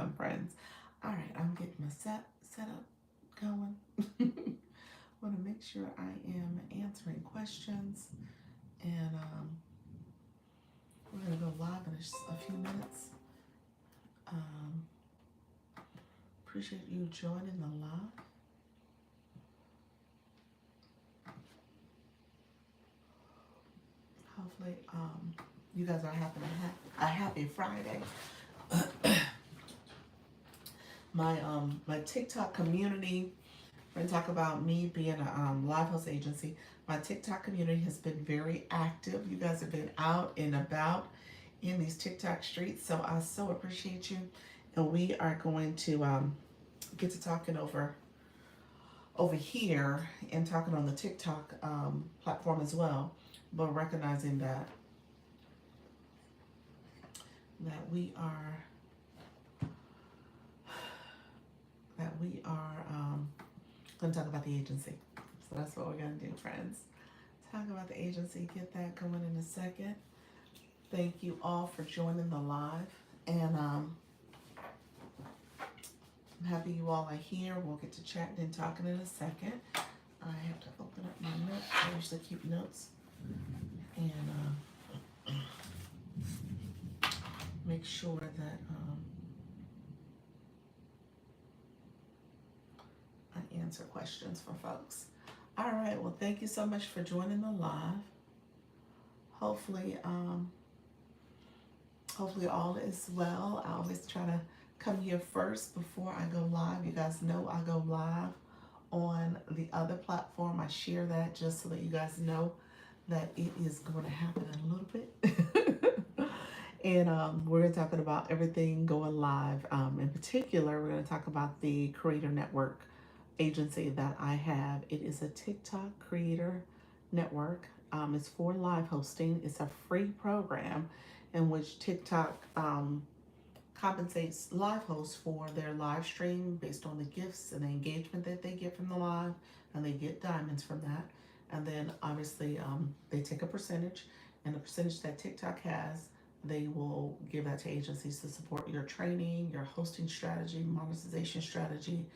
come, friends. All right, I'm getting my set up going. Want to make sure I am answering questions, and we're gonna go live in a few minutes. Um, Appreciate you joining the live. Hopefully, you guys are having a happy Friday. My TikTok community. We're gonna talk about me being a live host agency. My TikTok community has been very active. You guys have been out and about in these TikTok streets, so I so appreciate you. And we are going to get to talking over here and talking on the TikTok platform as well, but recognizing that we are going to talk about the agency. So that's what we're going to do, friends. Talk about the agency. Get that going in a second. Thank you all for joining the live, and I'm happy you all are here. We'll get to chatting and talking in a second. I have to open up my notes. I usually keep notes and make sure that I answer questions for folks. All right. Well, thank you so much for joining the live. Hopefully, hopefully all is well. I always try to come here first before I go live. You guys know I go live on the other platform. I share that just so that you guys know that it is going to happen in a little bit. And we're talking about everything going live. In particular, we're going to talk about the Creator Network agency that I have. It is a TikTok Creator Network. It's for live hosting. It's a free program in which TikTok compensates live hosts for their live stream based on the gifts and the engagement that they get from the live, and they get diamonds from that. And then obviously they take a percentage, and the percentage that TikTok has, they will give that to agencies to support your training, your hosting strategy, monetization strategy,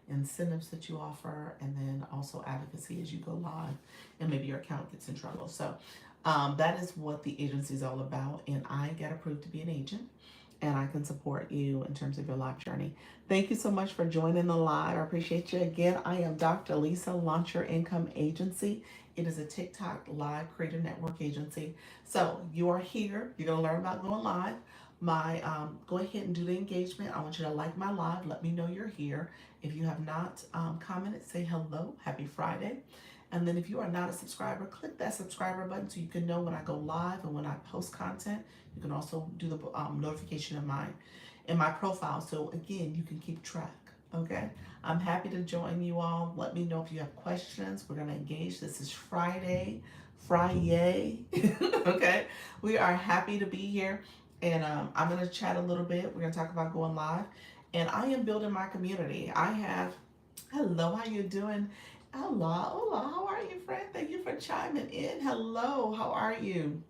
incentives that you offer, and then also advocacy as you go live and maybe your account gets in trouble. So that is what the agency is all about, and I get approved to be an agent, and I can support you in terms of your life journey. Thank you so much for joining the live. I appreciate you. Again, I am Dr. Lisa, Launch Your Income Agency. It is a TikTok live creator network agency. So you are here. You're going to learn about going live. Go ahead and do the engagement. I want you to like my live. Let me know you're here. If you have not commented, say hello. Happy Friday. And then if you are not a subscriber, click that subscriber button so you can know when I go live and when I post content. You can also do the notification in my profile. So again, you can keep track. Okay. I'm happy to join you all. Let me know if you have questions. We're going to engage. This is Friday. Okay. We are happy to be here. And I'm going to chat a little bit. We're going to talk about going live. And I am building my community. Hello, how you doing? Hola, how are you, friend? Thank you for chiming in. Hello, how are you?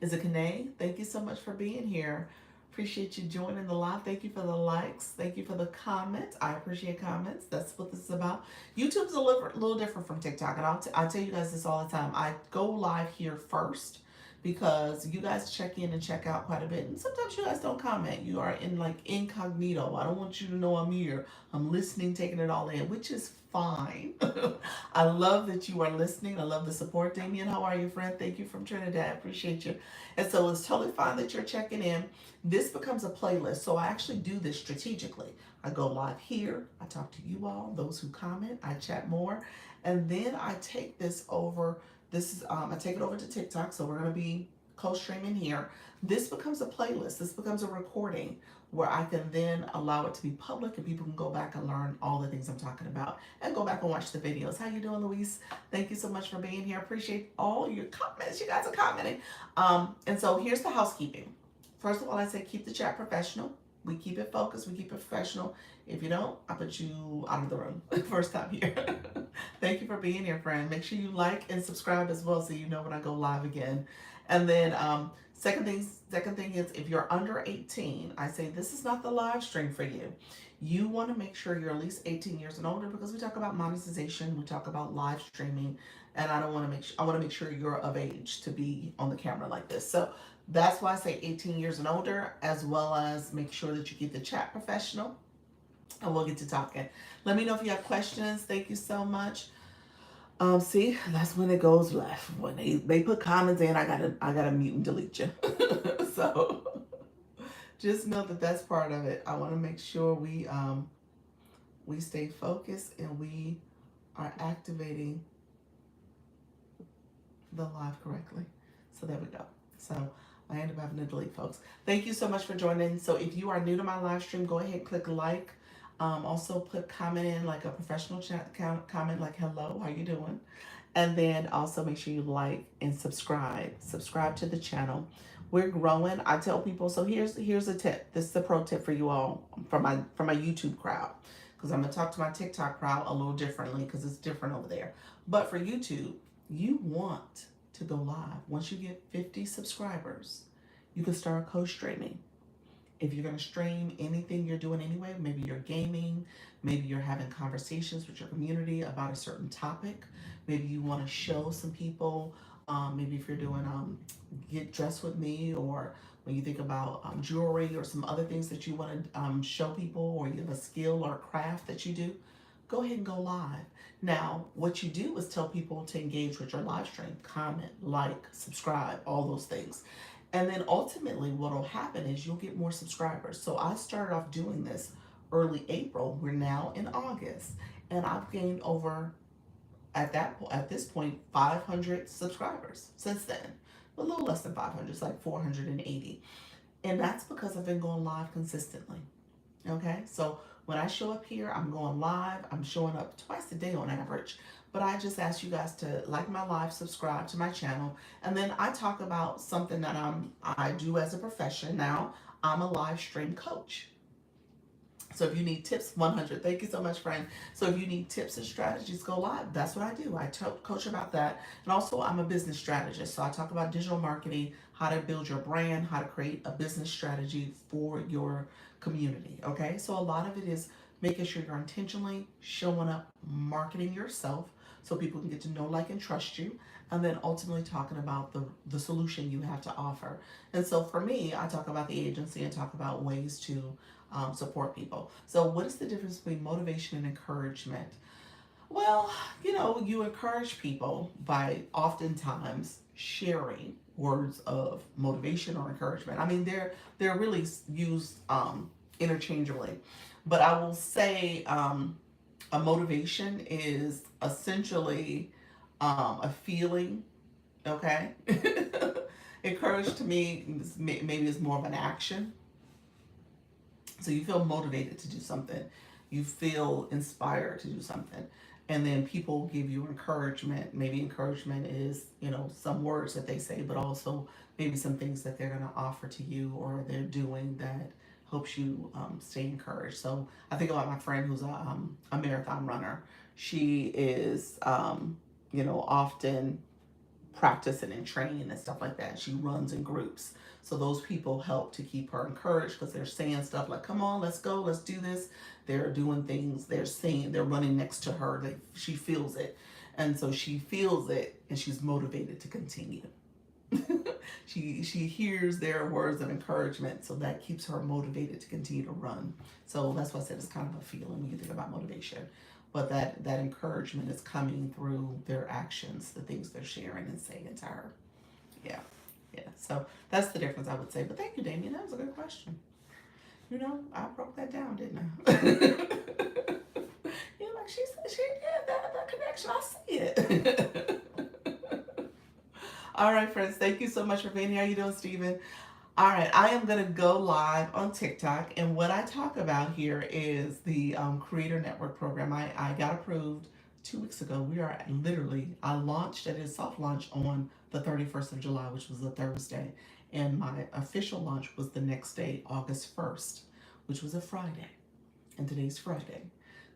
Is it Kane? Thank you so much for being here. Appreciate you joining the live. Thank you for the likes. Thank you for the comments. I appreciate comments. That's what this is about. YouTube's a little different from TikTok, and I'll tell you guys this all the time. I go live here first because you guys check in and check out quite a bit, and sometimes you guys don't comment. You are in like incognito. I don't want you to know I'm here. I'm listening, taking it all in, which is fine. I love that you are listening. I love the support. Damien, how are you, friend? Thank you from Trinidad. Appreciate you. And so it's totally fine that you're checking in. This becomes a playlist. So I actually do this strategically. I go live here. I talk to you all, those who comment. I chat more. And then I take this over. I take it over to TikTok. So we're going to be co-streaming here. This becomes a playlist. This becomes a recording where I can then allow it to be public and people can go back and learn all the things I'm talking about and go back and watch the videos. How you doing, Luis? Thank you so much for being here. Appreciate all your comments. You guys are commenting. And so here's the housekeeping. First of all, I say keep the chat professional. We keep it focused. We keep it professional. If you don't, I put you out of the room. First time here. Thank you for being here, friend. Make sure you like and subscribe as well so you know when I go live again. And then Second thing is, if you're under 18, I say this is not the live stream for you. You want to make sure you're at least 18 years and older, because we talk about monetization, we talk about live streaming, and I want to make sure you're of age to be on the camera like this. So that's why I say 18 years and older, as well as make sure that you keep the chat professional, and we'll get to talking. Let me know if you have questions. Thank you so much. See, that's when it goes left. When they put comments in, I gotta mute and delete you. So just know that that's part of it. I want to make sure we stay focused and we are activating the live correctly. So there we go. So I end up having to delete, folks. Thank you so much for joining. So if you are new to my live stream, go ahead and click like. Also put comment in, like a professional chat comment, like hello, how you doing? And then also make sure you like and subscribe to the channel. We're growing. I tell people, so here's a tip. This is a pro tip for you all, from my YouTube crowd, because I'm gonna talk to my TikTok crowd a little differently because it's different over there. But for YouTube, you want to go live. Once you get 50 subscribers, you can start co-streaming. If you're going to stream anything you're doing anyway, maybe you're gaming, maybe you're having conversations with your community about a certain topic, maybe you want to show some people, maybe if you're doing get dressed with me, or when you think about jewelry or some other things that you want to show people, or you have a skill or a craft that you do, go ahead and go live. Now, what you do is tell people to engage with your live stream, comment, like, subscribe, all those things. And then ultimately what will happen is you'll get more subscribers. So I started off doing this early April. We're now in August, and I've gained over, at this point, 500 subscribers since then. A little less than 500, it's like 480. And that's because I've been going live consistently. Okay, so when I show up here, I'm going live. I'm showing up twice a day on average. But I just ask you guys to like my live, subscribe to my channel, and then I talk about something that I do as a profession now. I'm a live stream coach. So if you need tips, 100. Thank you so much, friend. So if you need tips and strategies, go live. That's what I do. I coach about that. And also, I'm a business strategist. So I talk about digital marketing, how to build your brand, how to create a business strategy for your community. Okay. So a lot of it is making sure you're intentionally showing up, marketing yourself so people can get to know, like, and trust you. And then ultimately talking about the solution you have to offer. And so for me, I talk about the agency and talk about ways to support people. So what is the difference between motivation and encouragement? Well, you encourage people by oftentimes sharing words of motivation or encouragement. I mean, they're really used interchangeably, but I will say a motivation is essentially a feeling. Okay, encourage to me maybe is more of an action. So you feel motivated to do something, you feel inspired to do something, and then people give you encouragement. Maybe encouragement is, some words that they say, but also maybe some things that they're going to offer to you or they're doing that helps you stay encouraged. So I think about my friend who's a marathon runner. She is, often practicing and training and stuff like that. She runs in groups. So those people help to keep her encouraged because they're saying stuff like, come on, let's go, let's do this. They're doing things, they're running next to her. She feels it. And so she feels it and she's motivated to continue. she hears their words of encouragement, so that keeps her motivated to continue to run. So that's why I said it's kind of a feeling when you think about motivation. But that encouragement is coming through their actions, the things they're sharing and saying to her. Yeah. So that's the difference, I would say. But thank you, Damien. That was a good question. I broke that down, didn't I? You're like, that connection. I see it. All right, friends. Thank you so much for being here. How you doing, Steven? All right, I am going to go live on TikTok, and what I talk about here is the Creator Network program. I got approved 2 weeks ago. I launched at a soft launch on the 31st of July, which was a Thursday, and my official launch was the next day, August 1st, which was a Friday, and today's Friday.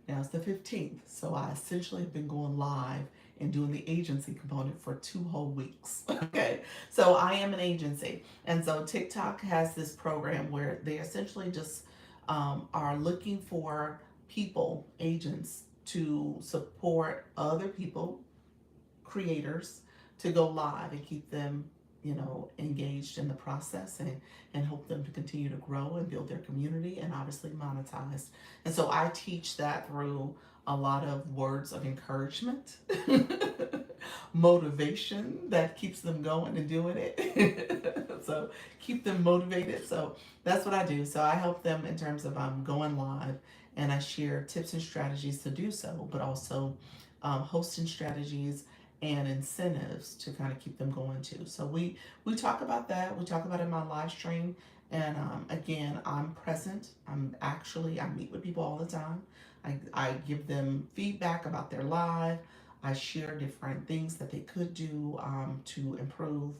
Now it's the 15th, so I essentially have been going live and doing the agency component for 2 whole weeks. Okay, so I am an agency, and so TikTok has this program where they essentially just are looking for people, agents, to support other people, creators, to go live and keep them, engaged in the process, and help them to continue to grow and build their community and obviously monetize. And so I teach that through a lot of words of encouragement, motivation that keeps them going and doing it. So keep them motivated. So that's what I do. So I help them in terms of going live, and I share tips and strategies to do so, but also hosting strategies and incentives to kind of keep them going too. So we talk about that. We talk about it in my live stream. And again, I'm present. I meet with people all the time. I give them feedback about their live. I share different things that they could do to improve,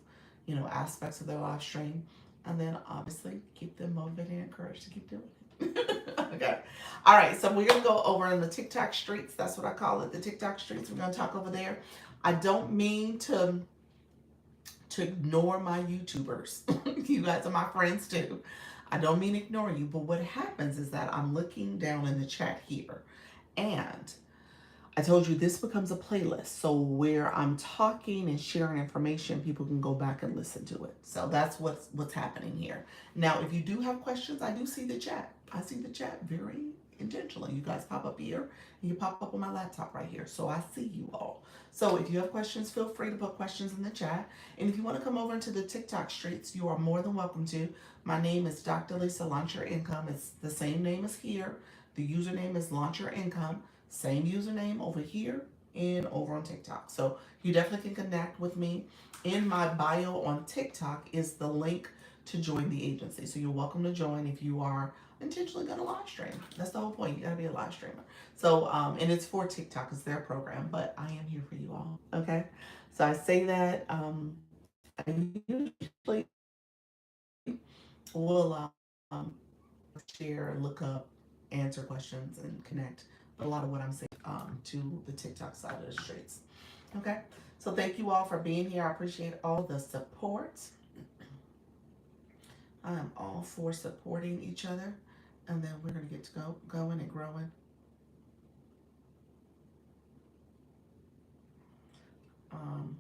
aspects of their live stream. And then obviously keep them motivated and encouraged to keep doing it. Okay. All right. So we're going to go over in the TikTok streets. That's what I call it, the TikTok streets. We're going to talk over there. I don't mean to ignore my YouTubers. You guys are my friends too. I don't mean ignore you, but what happens is that I'm looking down in the chat here, and I told you this becomes a playlist. So where I'm talking and sharing information, people can go back and listen to it. So that's what's happening here. Now, if you do have questions, I do see the chat. I see the chat very intentionally. You guys pop up here, and you pop up on my laptop right here. So I see you all. So if you have questions, feel free to put questions in the chat. And if you want to come over into the TikTok streets, you are more than welcome to. My name is Dr. Lisa Launch Your Income. It's the same name as here. The username is Launch Your Income. Same username over here and over on TikTok. So you definitely can connect with me. In my bio on TikTok is the link to join the agency. So you're welcome to join if you are intentionally going to live stream. That's the whole point. You got to be a live streamer. So, and it's for TikTok. It's their program, but I am here for you all. Okay. So I say that I usually will share, look up, answer questions, and connect. But a lot of what I'm saying to the TikTok side of the streets. Okay, so thank you all for being here. I appreciate all the support. I am all for supporting each other, and then we're gonna get to go going and growing. Um,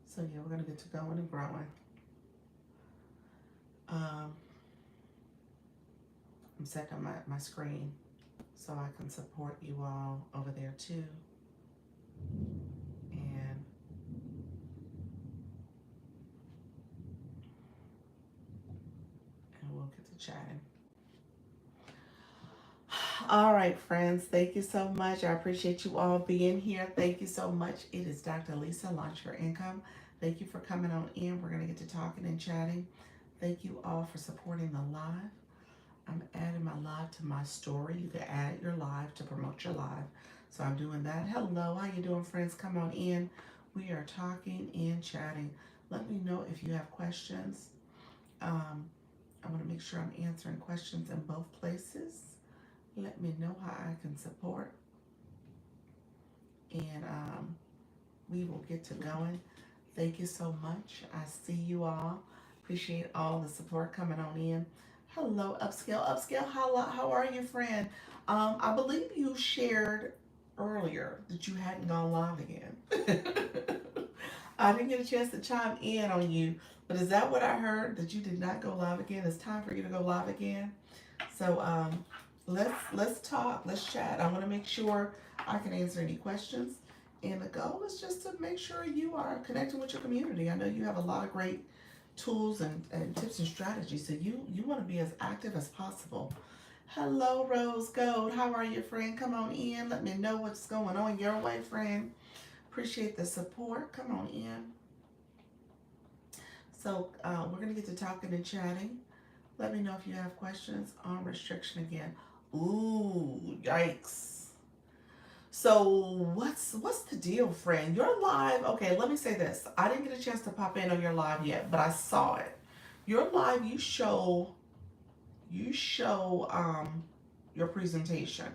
so yeah, we're gonna get to going and growing. Um, I'm setting up my screen so I can support you all over there too. And we'll get to chatting. All right, friends. Thank you so much. I appreciate you all being here. Thank you so much. It is Dr. Lisa, Launch Your Income. Thank you for coming on in. We're going to get to talking and chatting. Thank you all for supporting the live. I'm adding my live to my story. You can add your live to promote your live. So I'm doing that. Hello, how you doing, friends? Come on in. We are talking and chatting. Let me know if you have questions. I want to make sure I'm answering questions in both places. Let me know how I can support. And we will get to going. Thank you so much. I see you all. Appreciate all the support coming on in. Hello, Upscale. Upscale, how are you, friend? I believe you shared earlier that you hadn't gone live again. I didn't get a chance to chime in on you, but is that what I heard? That you did not go live again? It's time for you to go live again. So let's talk. Let's chat. I want to make sure I can answer any questions. And the goal is just to make sure you are connecting with your community. I know you have a lot of great tools and tips and strategies. So you want to be as active as possible. Hello, Rose Gold. How are you, friend? Come on in. Let me know what's going on your way, friend. Appreciate the support. Come on in. So we're going to get to talking and chatting. Let me know if you have questions on restriction again. Ooh, yikes. So what's the deal, friend? You're live. Okay, let me say this. I didn't get a chance to pop in on your live yet, but I saw it. Your live, you show your presentation.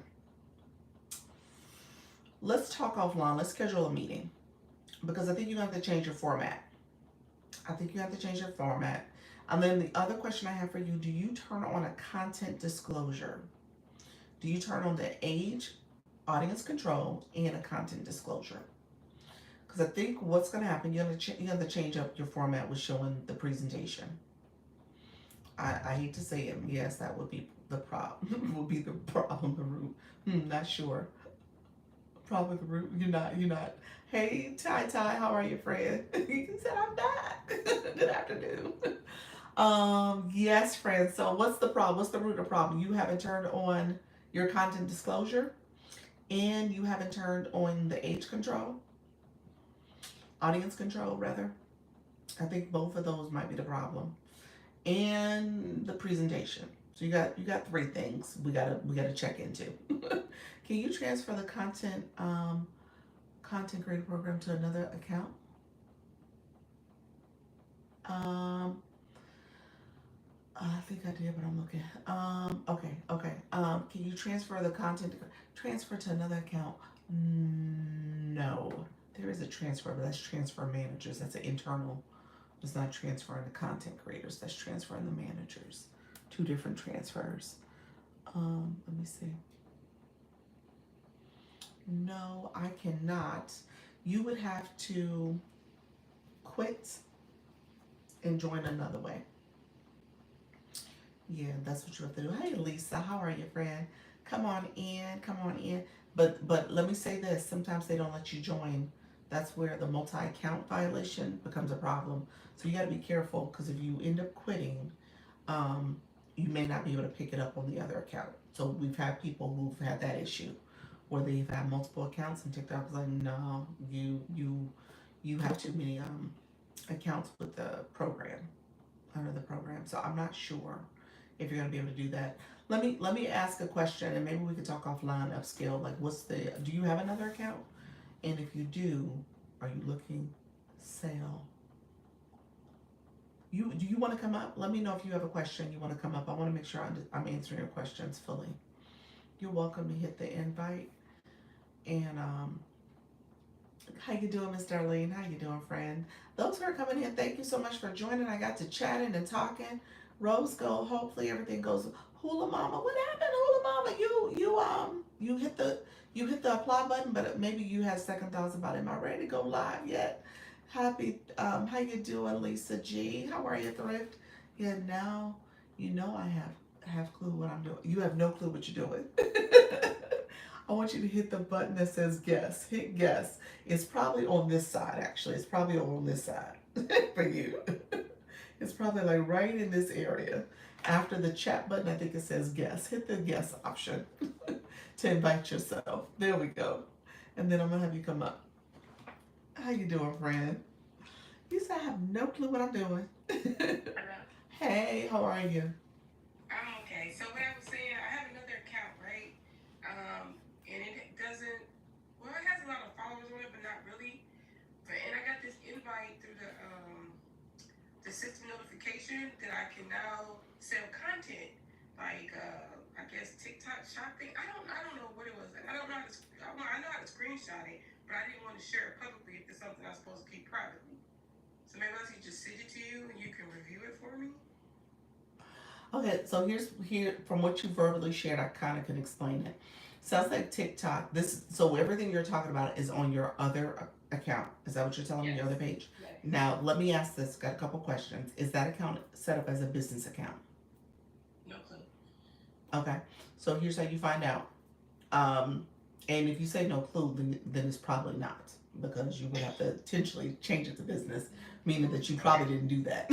let's talk offline. Let's schedule a meeting because I think you have to change your format. I think you have to change your format. And then the other question I have for you, do you turn on a content disclosure? Do you turn on the age, audience control, and a content disclosure? Because I think what's going to happen, you have to change up your format with showing the presentation. I hate to say it, yes, that would be the problem. Will be the problem. The root. Not sure. Probably the root. You're not. Hey, Ty Ty, how are you, friend? He said I'm not. Good afternoon. Yes, friend. So what's the problem? What's the root of the problem? You haven't turned on your content disclosure, and you haven't turned on the age control, audience control, rather. I think both of those might be the problem, and the presentation. So you got three things we gotta check into. Can you transfer the content creator program to another account? Um, I think I did, but I'm looking. Okay. Can you transfer the content transfer to another account? No, there is a transfer, but that's transfer managers. That's an internal. It's not transferring the content creators. That's transferring the managers. Two different transfers. Let me see. No, I cannot. You would have to quit and join another way. Yeah, that's what you have to do. Hey, Lisa, how are you, friend? Come on in, come on in. But let me say this. Sometimes they don't let you join. That's where the multi-account violation becomes a problem. So you got to be careful because if you end up quitting, um, you may not be able to pick it up on the other account. So we've had people who've had that issue where they've had multiple accounts and TikTok's like, no, you have too many accounts with the program under the program. So I'm not sure if you're gonna be able to do that. Let me ask a question and maybe we could talk offline upscale. Like do you have another account? And if you do, are you looking sale? Do you want to come up? Let me know if you have a question you want to come up. I want to make sure I'm answering your questions fully. You're welcome to hit the invite. And how you doing, Miss Darlene? How you doing, friend? Those who are coming in, thank you so much for joining. I got to chatting and talking. Rose Gold, hopefully everything goes. Hula Mama, what happened, Hula Mama? You hit the apply button, but maybe you had second thoughts about am I ready to go live yet? Happy, how you doing, Lisa G? How are you, Thrift? Yeah, now you know I have clue what I'm doing. You have no clue what you're doing. I want you to hit the button that says guess. Hit guess. It's probably on this side, actually. It's probably on this side for you. It's probably like right in this area. After the chat button, I think it says guess. Hit the guess option to invite yourself. There we go. And then I'm going to have you come up. How you doing, friend? You said I have no clue what I'm doing. Hello. Hey, how are you? I'm okay. So what I was saying, I have another account, right? And it doesn't. Well, it has a lot of followers on it, but not really. And I got this invite through the system notification that I can now sell content, like I guess TikTok shopping. I don't know what it was. I don't know how to. I know how to screenshot it, but I didn't want to share it publicly if it's something I'm supposed to keep privately. So maybe I should just send it to you and you can review it for me. Okay, so here from what you verbally shared, I kind of can explain it. Sounds like TikTok. So everything you're talking about is on your other account. Is that what you're telling me? Your other page. Yes. Now let me ask this. Got a couple questions. Is that account set up as a business account? No clue. Okay. So here's how you find out. And if you say no clue, then it's probably not because you would have to intentionally change it to business, meaning that you probably didn't do that.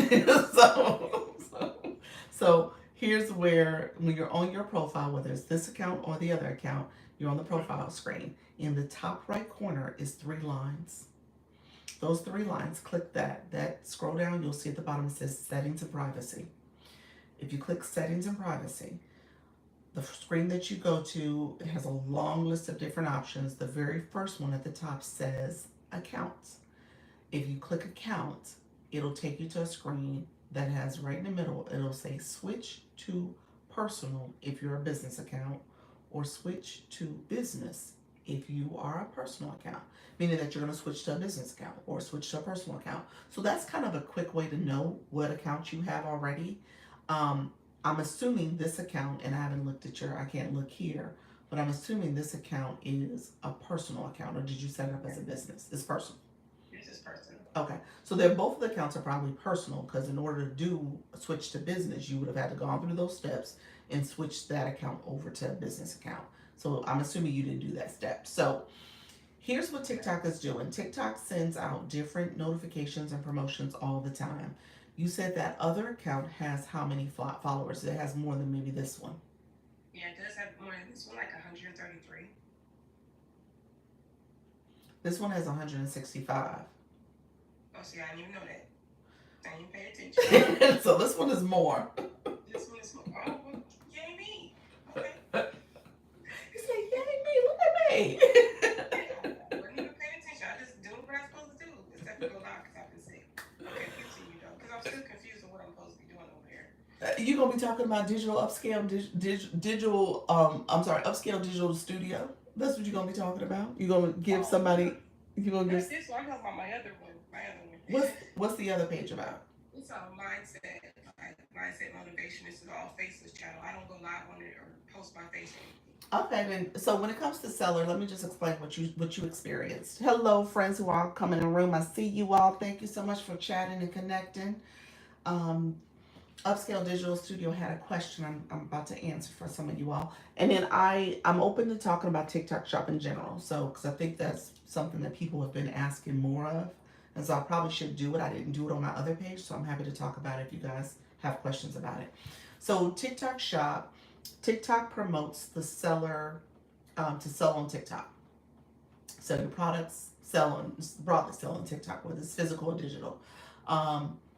So here's where when you're on your profile, whether it's this account or the other account, you're on the profile screen. In the top right corner is three lines. Those three lines, click that. Scroll down, you'll see at the bottom it says settings and privacy. If you click settings and privacy, the screen that you go to has a long list of different options. The very first one at the top says accounts. If you click account, it'll take you to a screen that has right in the middle, it'll say switch to personal if you're a business account or switch to business if you are a personal account, meaning that you're going to switch to a business account or switch to a personal account. So that's kind of a quick way to know what account you have already. Um, I'm assuming this account, and I haven't looked at I can't look here, but I'm assuming this account is a personal account, or did you set it up as a business? It's personal. This is personal. Okay, so they're both of the accounts are probably personal because in order to do a switch to business, you would have had to go through those steps and switch that account over to a business account. So I'm assuming you didn't do that step. So here's what TikTok is doing. TikTok sends out different notifications and promotions all the time. You said that other account has how many followers? It has more than maybe this one. Yeah, it does have more than this one, like 133. This one has 165. Oh, see, I didn't even know that. I didn't pay attention. So this one is more. This one is more. Oh, well, yay me. Okay. You say, yay me, look at me. I wasn't even paying attention. I just doing what I'm supposed to do, except for go live because I've been sick. Okay, continue though, because I'm still confused on what I'm supposed to be doing over there. You're gonna be talking about digital upscale, digital. I'm sorry, upscale digital studio. That's what you're gonna be talking about. You're gonna give somebody. You're gonna That's give. this one. I'm talking about my other one. My other one. What's the other page about? It's all mindset, like mindset motivation. This is all faceless channel. I don't go live on it or post my face or anything. Okay, then. So when it comes to seller, let me just explain what you experienced. Hello, friends who are coming in the room. I see you all. Thank you so much for chatting and connecting. Um, Upscale Digital Studio had a question I'm about to answer for some of you all, and then I'm open to talking about TikTok Shop in general. So because I think that's something that people have been asking more of, and so I probably should do it. I didn't do it on my other page, so I'm happy to talk about it if you guys have questions about it. So TikTok Shop, TikTok promotes the seller to sell on TikTok. Sell your products, broadly sell on TikTok, whether it's physical or digital.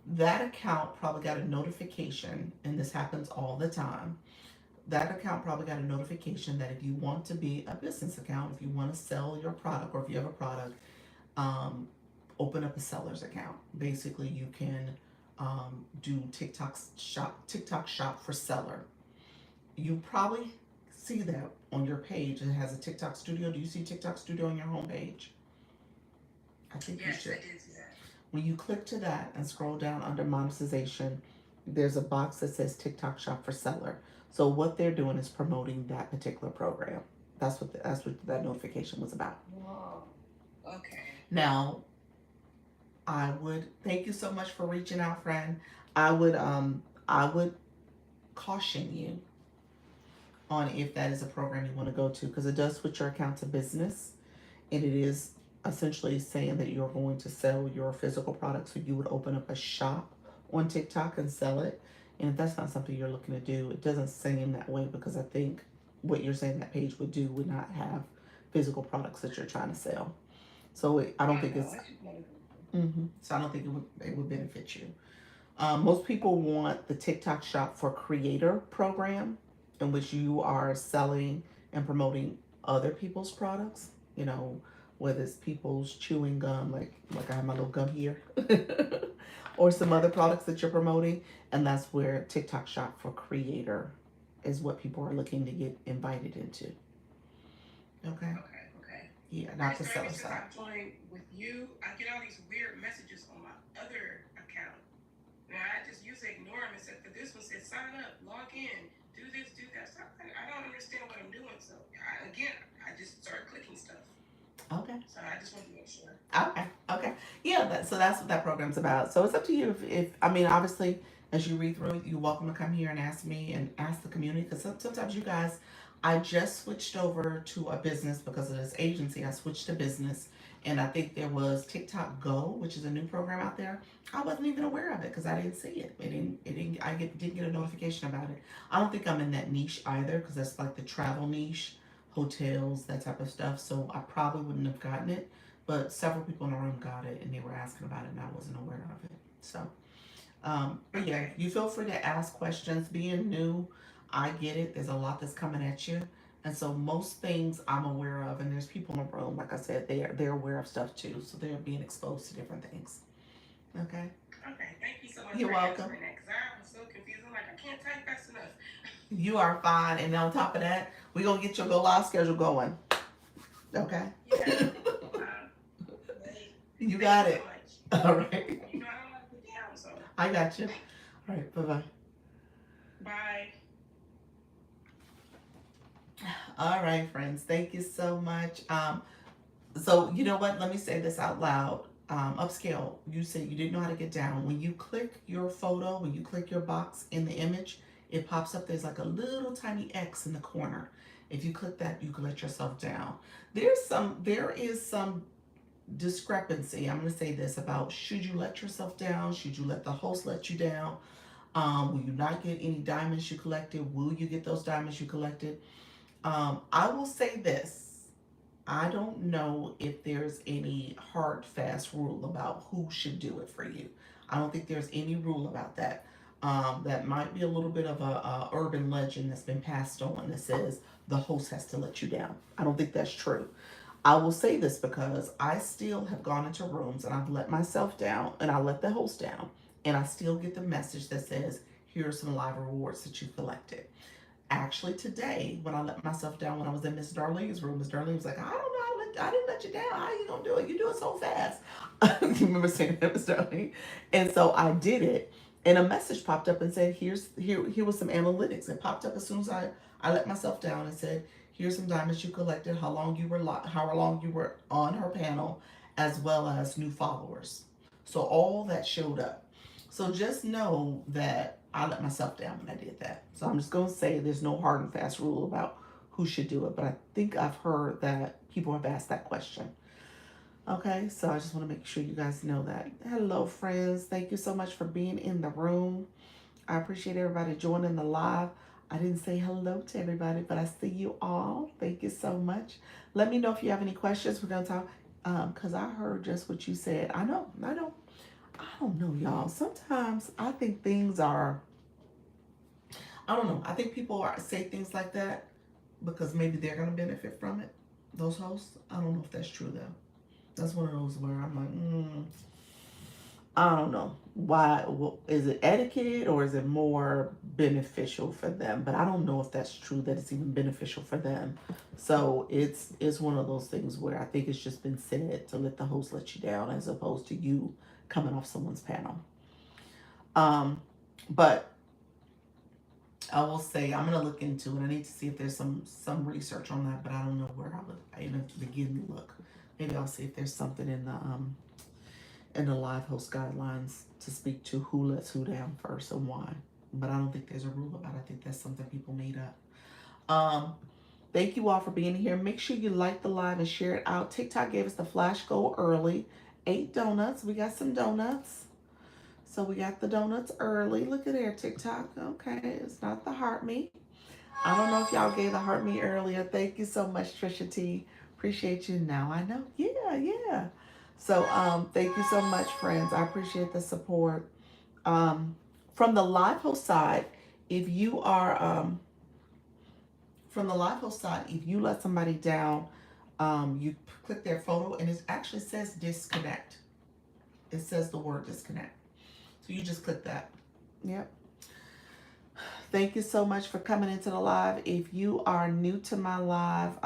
That account probably got a notification, and this happens all the time. That account probably got a notification that if you want to be a business account, if you want to sell your product, or if you have a product, um, open up a seller's account. Basically, you can do TikTok shop for seller. You probably see that on your page. It has a TikTok studio. Do you see TikTok studio on your homepage? I think you Yes, should. I did see that. When you click to that and scroll down under monetization, there's a box that says TikTok Shop for Seller. So what they're doing is promoting that particular program. That's what that notification was about. Whoa. Okay. Now, I would thank you so much for reaching out, friend. I would caution you on if that is a program you want to go to because it does switch your account to business, and it is essentially saying that you're going to sell your physical products. So you would open up a shop on TikTok and sell it. And if that's not something you're looking to do, it doesn't seem that way because I think what you're saying that page would do would not have physical products that you're trying to sell. So I don't think it's. So I don't think it would benefit you. Most people want the TikTok Shop for Creator program, in which you are selling and promoting other people's products. You know, whether it's people's chewing gum, like I have my little gum here, or some other products that you're promoting, and that's where TikTok Shop for Creator is what people are looking to get invited into. Okay. Okay. Yeah, not the seller Since side. I joined with you, I get all these weird messages on my other account. Now I just usually ignore them except for this one says sign up, log in, do this, do that. So I don't understand what I'm doing. So I just start clicking stuff. Okay. So I just want to make sure. Okay. Yeah. So that's what that program's about. So it's up to you. If I mean, obviously, as you read through it, you're welcome to come here and ask me and ask the community because sometimes you guys. I just switched over to a business because of this agency. I switched to business, and I think there was TikTok Go, which is a new program out there. I wasn't even aware of it because I didn't see it. It didn't. It didn't. Didn't get a notification about it. I don't think I'm in that niche either because that's like the travel niche, hotels, that type of stuff. So I probably wouldn't have gotten it. But several people in the room got it, and they were asking about it, and I wasn't aware of it. So, but yeah, you feel free to ask questions. Being new, I get it. There's a lot that's coming at you. And so most things I'm aware of, and there's people in the room, like I said, they're aware of stuff too. So they're being exposed to different things. Okay. Okay. Thank you so much. You're for welcome. answering that because I was so confused. I'm like, I can't type fast enough. You are fine. And on top of that, we're gonna get your go live schedule going. Okay. Yeah. You Thank got you so it. much. All right. You know I don't like to put down, so I got you. All right. Bye bye. bye. All right, friends. Thank you so much. So you know what? Let me say this out loud. Upscale. You said you didn't know how to get down. When you click your photo, when you click your box in the image, it pops up. There's like a little tiny X in the corner. If you click that, you can let yourself down. There is some discrepancy. I'm going to say this about should you let yourself down? Should you let the host let you down? Will you not get any diamonds you collected? Will you get those diamonds you collected? I will say this. I don't know if there's any hard, fast rule about who should do it for you. I don't think there's any rule about that. That might be a little bit of a urban legend that's been passed on that says the host has to let you down. I don't think that's true. I will say this because I still have gone into rooms and I've let myself down and I let the host down, and I still get the message that says, here are some live rewards that you collected. Actually, today, when I let myself down when I was in Miss Darlene's room, Miss Darlene was like, I don't know, I didn't let you down. How are you going to do it? You do it so fast. You remember saying that, Miss Darlene? And so I did it, and a message popped up and said, here was some analytics. It popped up as soon as I let myself down and said, here's some diamonds you collected, how long you were on her panel, as well as new followers. So all that showed up. So just know that I let myself down when I did that. So I'm just going to say there's no hard and fast rule about who should do it, but I think I've heard that people have asked that question. Okay, so I just want to make sure you guys know that. Hello, friends. Thank you so much for being in the room. I appreciate everybody joining the live. I didn't say hello to everybody, but I see you all. Thank you so much. Let me know if you have any questions. We're going to talk because I heard just what you said. I don't know, y'all. Sometimes I think things are, I don't know. I think people say things like that because maybe they're going to benefit from it, those hosts. I don't know if that's true, though. That's one of those where I'm like, I don't know. Why? Well, is it etiquette or is it more beneficial for them? But I don't know if that's true, that it's even beneficial for them. So it's one of those things where I think it's just been said to let the host let you down as opposed to you coming off someone's panel. Um, but I will say I'm gonna look into it. I need to see if there's some research on that, but I don't know where I even begin to look. Maybe I'll see if there's something in the live host guidelines to speak to who lets who down first and why. But I don't think there's a rule about it. I think that's something people made up. Thank you all for being here. Make sure you like the live and share it out. TikTok gave us the flash goal early. 8 donuts. We got some donuts. So we got the donuts early. Look at there, TikTok. Okay, it's not the heart me. I don't know if y'all gave the heart me earlier. Thank you so much, Trisha T. Appreciate you. Now I know. Yeah, yeah. So thank you so much, friends. I appreciate the support. Um, from the live host side, if you are from the live host side, if you let somebody down, you click their photo and it actually says disconnect. It says the word disconnect. So you just click that. Yep. Thank you so much for coming into the live. If you are new to my live,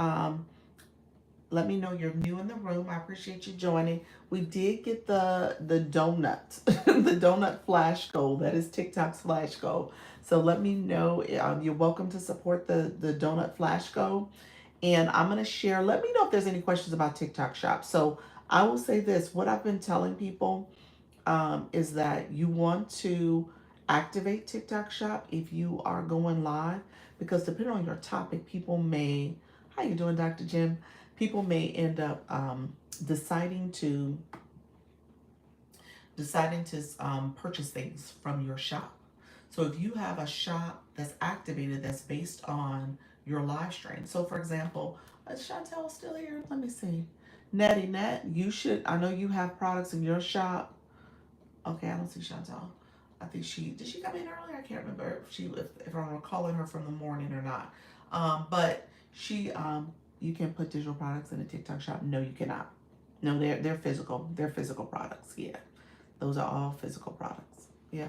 let me know you're new in the room. I appreciate you joining. We did get the donut, the donut flash goal. That is TikTok's flash goal. So let me know. You're welcome to support the donut flash goal. And I'm going to share. Let me know if there's any questions about TikTok Shop. So I will say this. What I've been telling people is that you want to activate TikTok Shop if you are going live, because depending on your topic, people may, how you doing, Dr. Jim? People may end up deciding to purchase things from your shop. So if you have a shop that's activated that's based on your live stream. So for example, is Chantel still here? Let me see. Natty Nat, you should, I know you have products in your shop. Okay, I don't see Chantal. I think did she come in earlier? I can't remember if I'm recalling her from the morning or not. But you can put digital products in a TikTok shop. No, you cannot. No, they're physical. They're physical products. Yeah, those are all physical products. Yeah,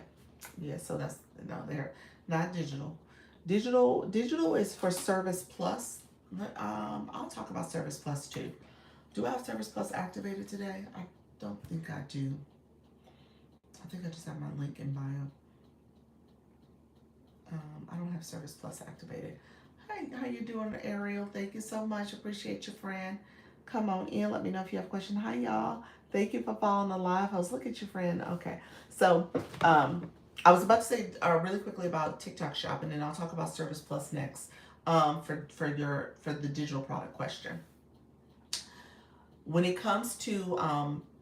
yeah. So they're not digital. Digital is for Service Plus. I'll talk about Service Plus too. Do I have Service Plus activated today? I don't think I do. I think I just have my link in bio. I don't have Service Plus activated. Hi, how you doing, Ariel? Thank you so much. Appreciate you, friend. Come on in. Let me know if you have a question. Hi, y'all. Thank you for following the live host. Look at your friend. Okay, so I was about to say really quickly about TikTok Shop, and then I'll talk about Service Plus next. For the digital product question, when it comes to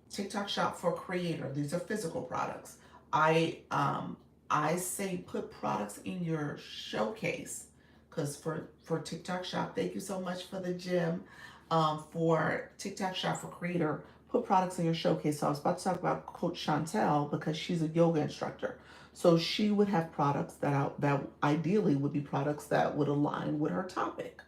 TikTok Shop for Creator, these are physical products. I um, I say put products in your showcase, because for TikTok Shop, thank you so much for the gym. For TikTok Shop for Creator, put products in your showcase. So I was about to talk about Coach Chantel because she's a yoga instructor. So she would have products that ideally would be products that would align with her topic,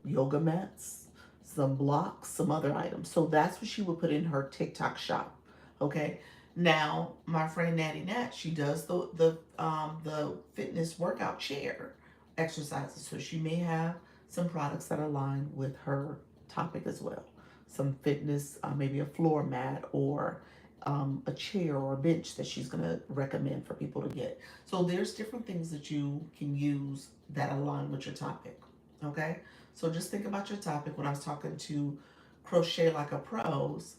yoga mats, some blocks, some other items. So that's what she would put in her TikTok shop. Okay. Now, my friend Natty Nat, she does the fitness workout chair exercises. So she may have some products that align with her topic as well. Some fitness, maybe a floor mat or a chair or a bench that she's going to recommend for people to get. So there's different things that you can use that align with your topic. Okay. So just think about your topic. When I was talking to Crochet Like Pros,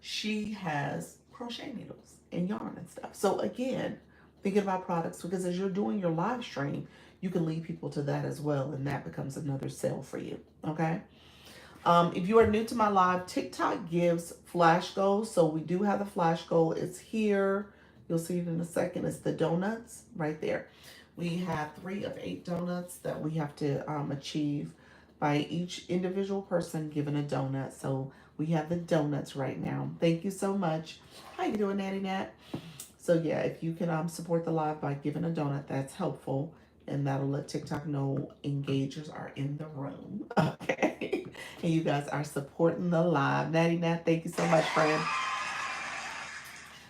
she has crochet needles and yarn and stuff. So again, thinking about products, because as you're doing your live stream, you can lead people to that as well, and that becomes another sale for you. Okay. If you are new to my live, TikTok gives flash goals. So we do have the flash goal. It's here. You'll see it in a second. It's the donuts right there. We have 3 of 8 donuts that we have to achieve by each individual person given a donut. So we have the donuts right now. Thank you so much. How you doing, Natty Nat? So yeah, if you can support the live by giving a donut, that's helpful, and that'll let TikTok know engagers are in the room. Okay, and you guys are supporting the live. Natty Nat, thank you so much, friend.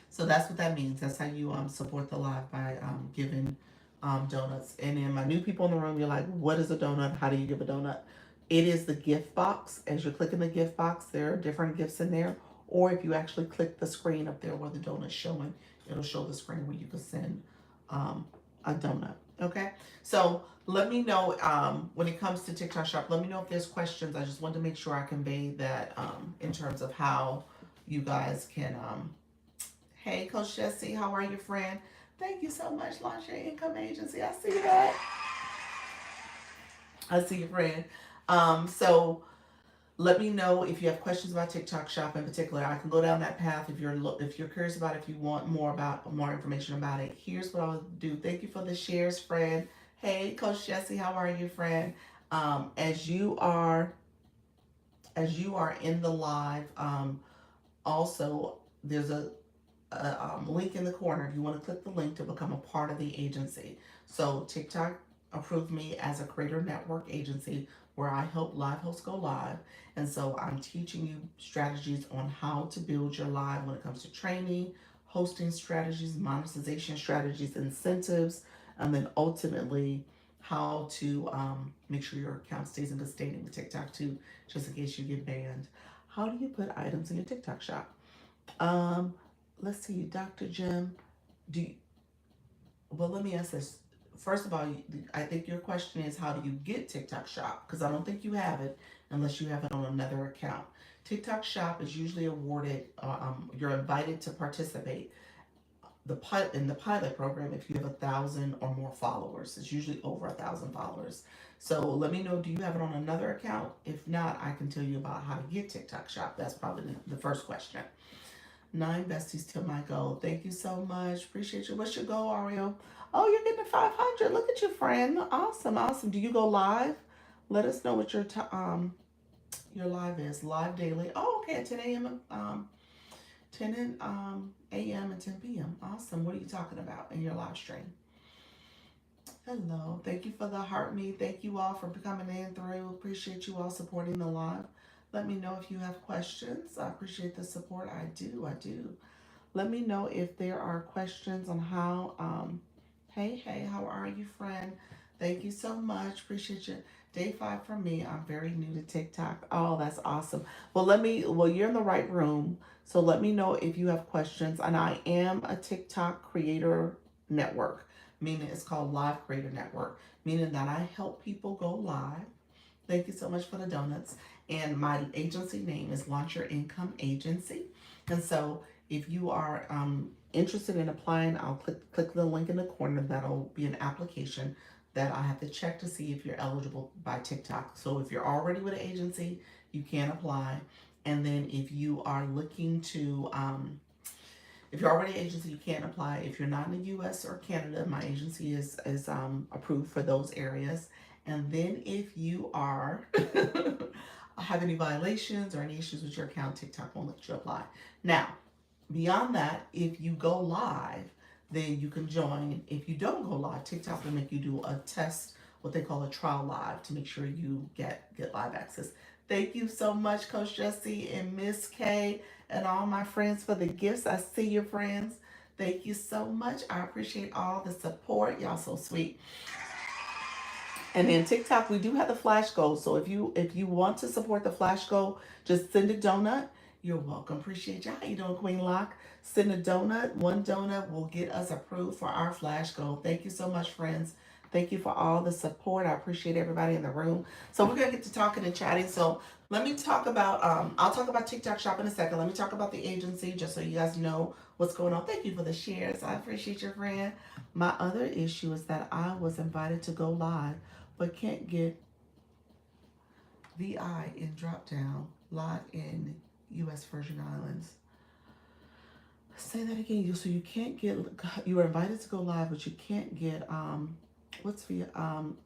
So that's what that means. That's how you support the live by giving donuts. And then my new people in the room, you're like, what is a donut? How do you give a donut? It is the gift box. As you're clicking the gift box, there are different gifts in there. Or if you actually click the screen up there where the donut's showing, it'll show the screen where you can send um, a donut. Okay. So let me know when it comes to TikTok Shop. Let me know if there's questions. I just wanted to make sure I convey that in terms of how you guys can hey, Coach Jesse, how are you, friend? Thank you so much, Launch Your Income Agency. I see that. I see you, friend. So let me know if you have questions about TikTok Shop in particular. I can go down that path if you're curious about it, if you want more information about it. Here's what I'll do. Thank you for the shares, friend. Hey, Coach Jesse, how are you, friend? Um, as you are as you are in the live, also there's a link in the corner if you want to click the link to become a part of the agency. So TikTok approved me as a creator network agency where I help live hosts go live. And so I'm teaching you strategies on how to build your live when it comes to training, hosting strategies, monetization strategies, incentives, and then ultimately how to make sure your account stays in good standing with TikTok too, just in case you get banned. How do you put items in your TikTok shop? Um, let's see, Dr. Jim, do you, well, let me ask this. First of all, I think your question is how do you get TikTok Shop? Because I don't think you have it unless you have it on another account. TikTok Shop is usually awarded, you're invited to participate in the pilot program if you have 1,000 or more followers. It's usually over 1,000 followers. So let me know, do you have it on another account? If not, I can tell you about how to get TikTok Shop. That's probably the first question. 9 besties to my goal. Thank you so much. Appreciate you. What's your goal, Ariel? Oh, you're getting to 500. Look at you, friend. Awesome, awesome. Do you go live? Let us know what your live is. Live daily. Oh, okay. At 10 a.m. 10 a.m. and 10 p.m. Awesome. What are you talking about in your live stream? Hello. Thank you for the heart me. Thank you all for coming in through. Appreciate you all supporting the live. Let me know if you have questions. I appreciate the support. I do. I do. Let me know if there are questions on how, hey, how are you, friend? Thank you so much. Appreciate you. Day 5 for me. I'm very new to TikTok. Oh, that's awesome. Well, you're in the right room. So let me know if you have questions. And I am a TikTok creator network, meaning it's called Live Creator Network, meaning that I help people go live. Thank you so much for the donuts. And my agency name is Launch Your Income Agency. And so if you are interested in applying, I'll click the link in the corner. That'll be an application that I have to check to see if you're eligible by TikTok. So if you're already with an agency, you can apply. And then if you are looking to if you're already an agency, you can't apply. If you're not in the U.S. or Canada, my agency is approved for those areas. And then if you are have any violations or any issues with your account, TikTok won't let you apply. Now, beyond that, if you go live, then you can join. If you don't go live, TikTok will make you do a test, what they call a trial live, to make sure you get live access. Thank you so much, Coach Jesse and Miss K and all my friends for the gifts. I see your friends. Thank you so much. I appreciate all the support. Y'all so sweet. And then TikTok, we do have the flash goals. So if you want to support the flash goal, just send a donut. You're welcome. Appreciate you. How you doing, Queen Lock? Send a donut. One donut will get us approved for our flash goal. Thank you so much, friends. Thank you for all the support. I appreciate everybody in the room. So we're gonna get to talking and chatting. So let me talk about I'll talk about TikTok Shop in a second. Let me talk about the agency just so you guys know what's going on. Thank you for the shares. I appreciate your friend. My other issue is that I was invited to go live but can't get VI in drop down live in U.S. Virgin Islands. Say that again. So you can't get. You were invited to go live, but you can't get. What's the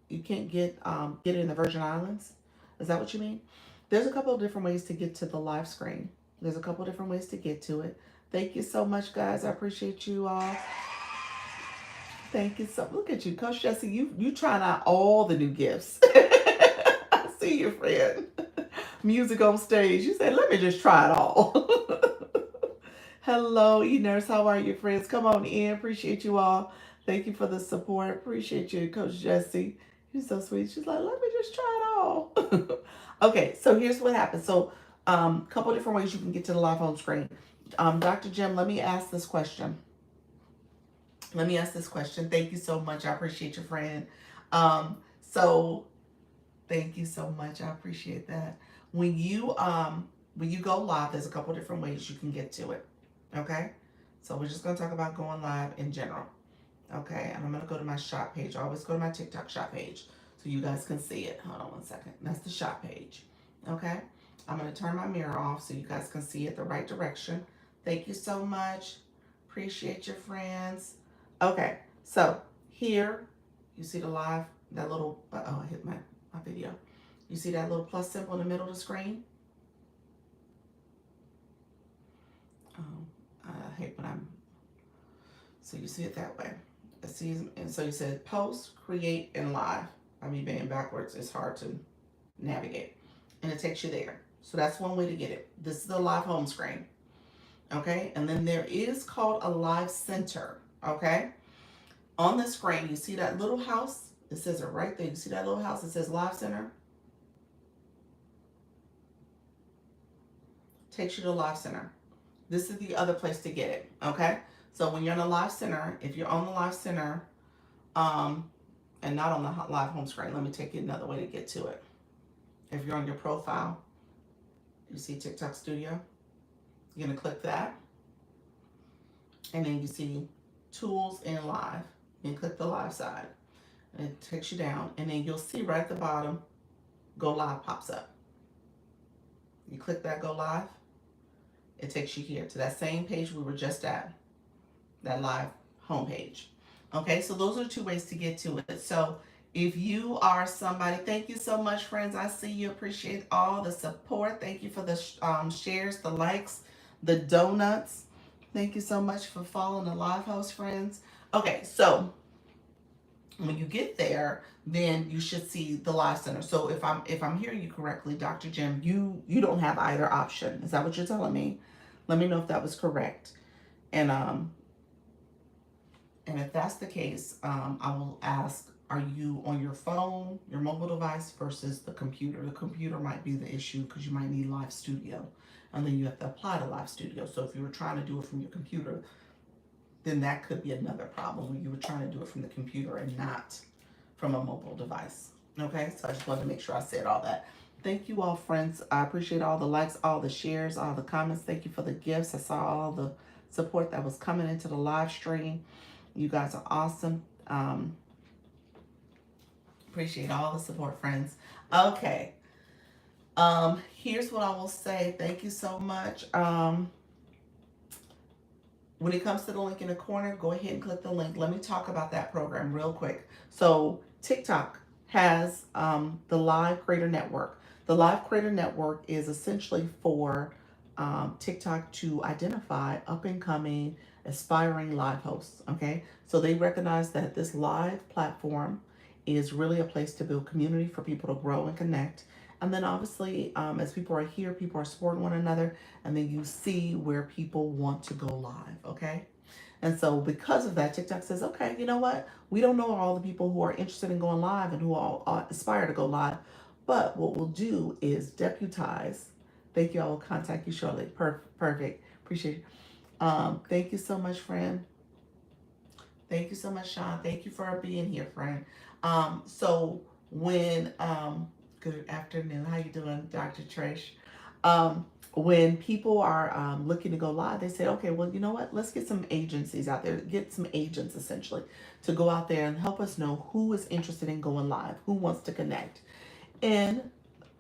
You can't get it in the Virgin Islands. Is that what you mean? There's a couple of different ways to get to the live screen. There's a couple of different ways to get to it. Thank you so much, guys. I appreciate you all. Thank you so. Look at you, Coach Jesse. You trying out all the new gifts. I see you, friend. Music on stage. You said, let me just try it all. Hello, E-Nurse. How are you, friends? Come on in. Appreciate you all. Thank you for the support. Appreciate you, Coach Jesse. You're so sweet. She's like, let me just try it all. Okay, so here's what happens. So, couple different ways you can get to the live home screen. Dr. Jim, let me ask this question. Thank you so much. I appreciate your friend. So thank you so much. I appreciate that. When you go live, there's a couple different ways you can get to it. Okay? So we're just gonna talk about going live in general. Okay, and I'm gonna go to my shop page. I always go to my TikTok shop page so you guys can see it. Hold on one second. That's the shop page. Okay? I'm gonna turn my mirror off so you guys can see it the right direction. Thank you so much. Appreciate your friends. Okay, so here you see the live, that little, I hit my video. You see that little plus symbol in the middle of the screen? I hate when so you see it that way. And so you said post, create, and live. I mean, being backwards, it's hard to navigate. And it takes you there. So that's one way to get it. This is the live home screen. Okay, and then there is called a live center. Okay, on the screen, you see that little house? It says it right there. You see that little house? It says live center. Takes you to live center. This is the other place to get it. Okay, so when you're in a live center, if you're on the live center, and not on the live home screen, let me take you another way to get to it. If you're on your profile, you see TikTok Studio. You're gonna click that, and then you see tools and live. And click the live side, and it takes you down, and then you'll see right at the bottom, go live pops up. You click that go live, it takes you here to that same page we were just at, that live homepage. Okay, so those are two ways to get to it. So if you are somebody, thank you so much, friends. I see you. Appreciate all the support. Thank you for the shares, the likes, the donuts. Thank you so much for following the live host, friends. Okay, so when you get there, then you should see the live center. So if I'm hearing you correctly, Dr. Jim, you don't have either option. Is that what you're telling me? Let me know if that was correct. And if that's the case, I will ask, Are you on your phone, your mobile device versus the computer? The computer might be the issue because you might need Live Studio, and then you have to apply to Live Studio. So if you were trying to do it from your computer, then that could be another problem when you were trying to do it from the computer and not from a mobile device. Okay, so I just wanted to make sure I said all that. Thank you all, friends. I appreciate all the likes, all the shares, all the comments. Thank you for the gifts. I saw all the support that was coming into the live stream. You guys are awesome. Appreciate all the support, friends. Okay. Here's what I will say. Thank you so much. When it comes to the link in the corner, go ahead and click the link. Let me talk about that program real quick. So TikTok has the Live Creator Network. The Live Creator Network is essentially for TikTok to identify up and coming, aspiring live hosts. Okay, so they recognize that this live platform is really a place to build community for people to grow and connect. And then obviously, as people are here, people are supporting one another, and then you see where people want to go live. Okay. And so, because of that, TikTok says, okay, you know what? We don't know all the people who are interested in going live and who all aspire to go live. But what we'll do is deputize. Thank you. I will contact you shortly. Perfect. Appreciate it. Thank you so much, friend. Thank you so much, Sean. Thank you for being here, friend. So when good afternoon. How you doing, Dr. Trish? When people are looking to go live, they say, okay, well, you know what? Let's get some agencies out there, get some agents essentially to go out there and help us know who is interested in going live, who wants to connect. And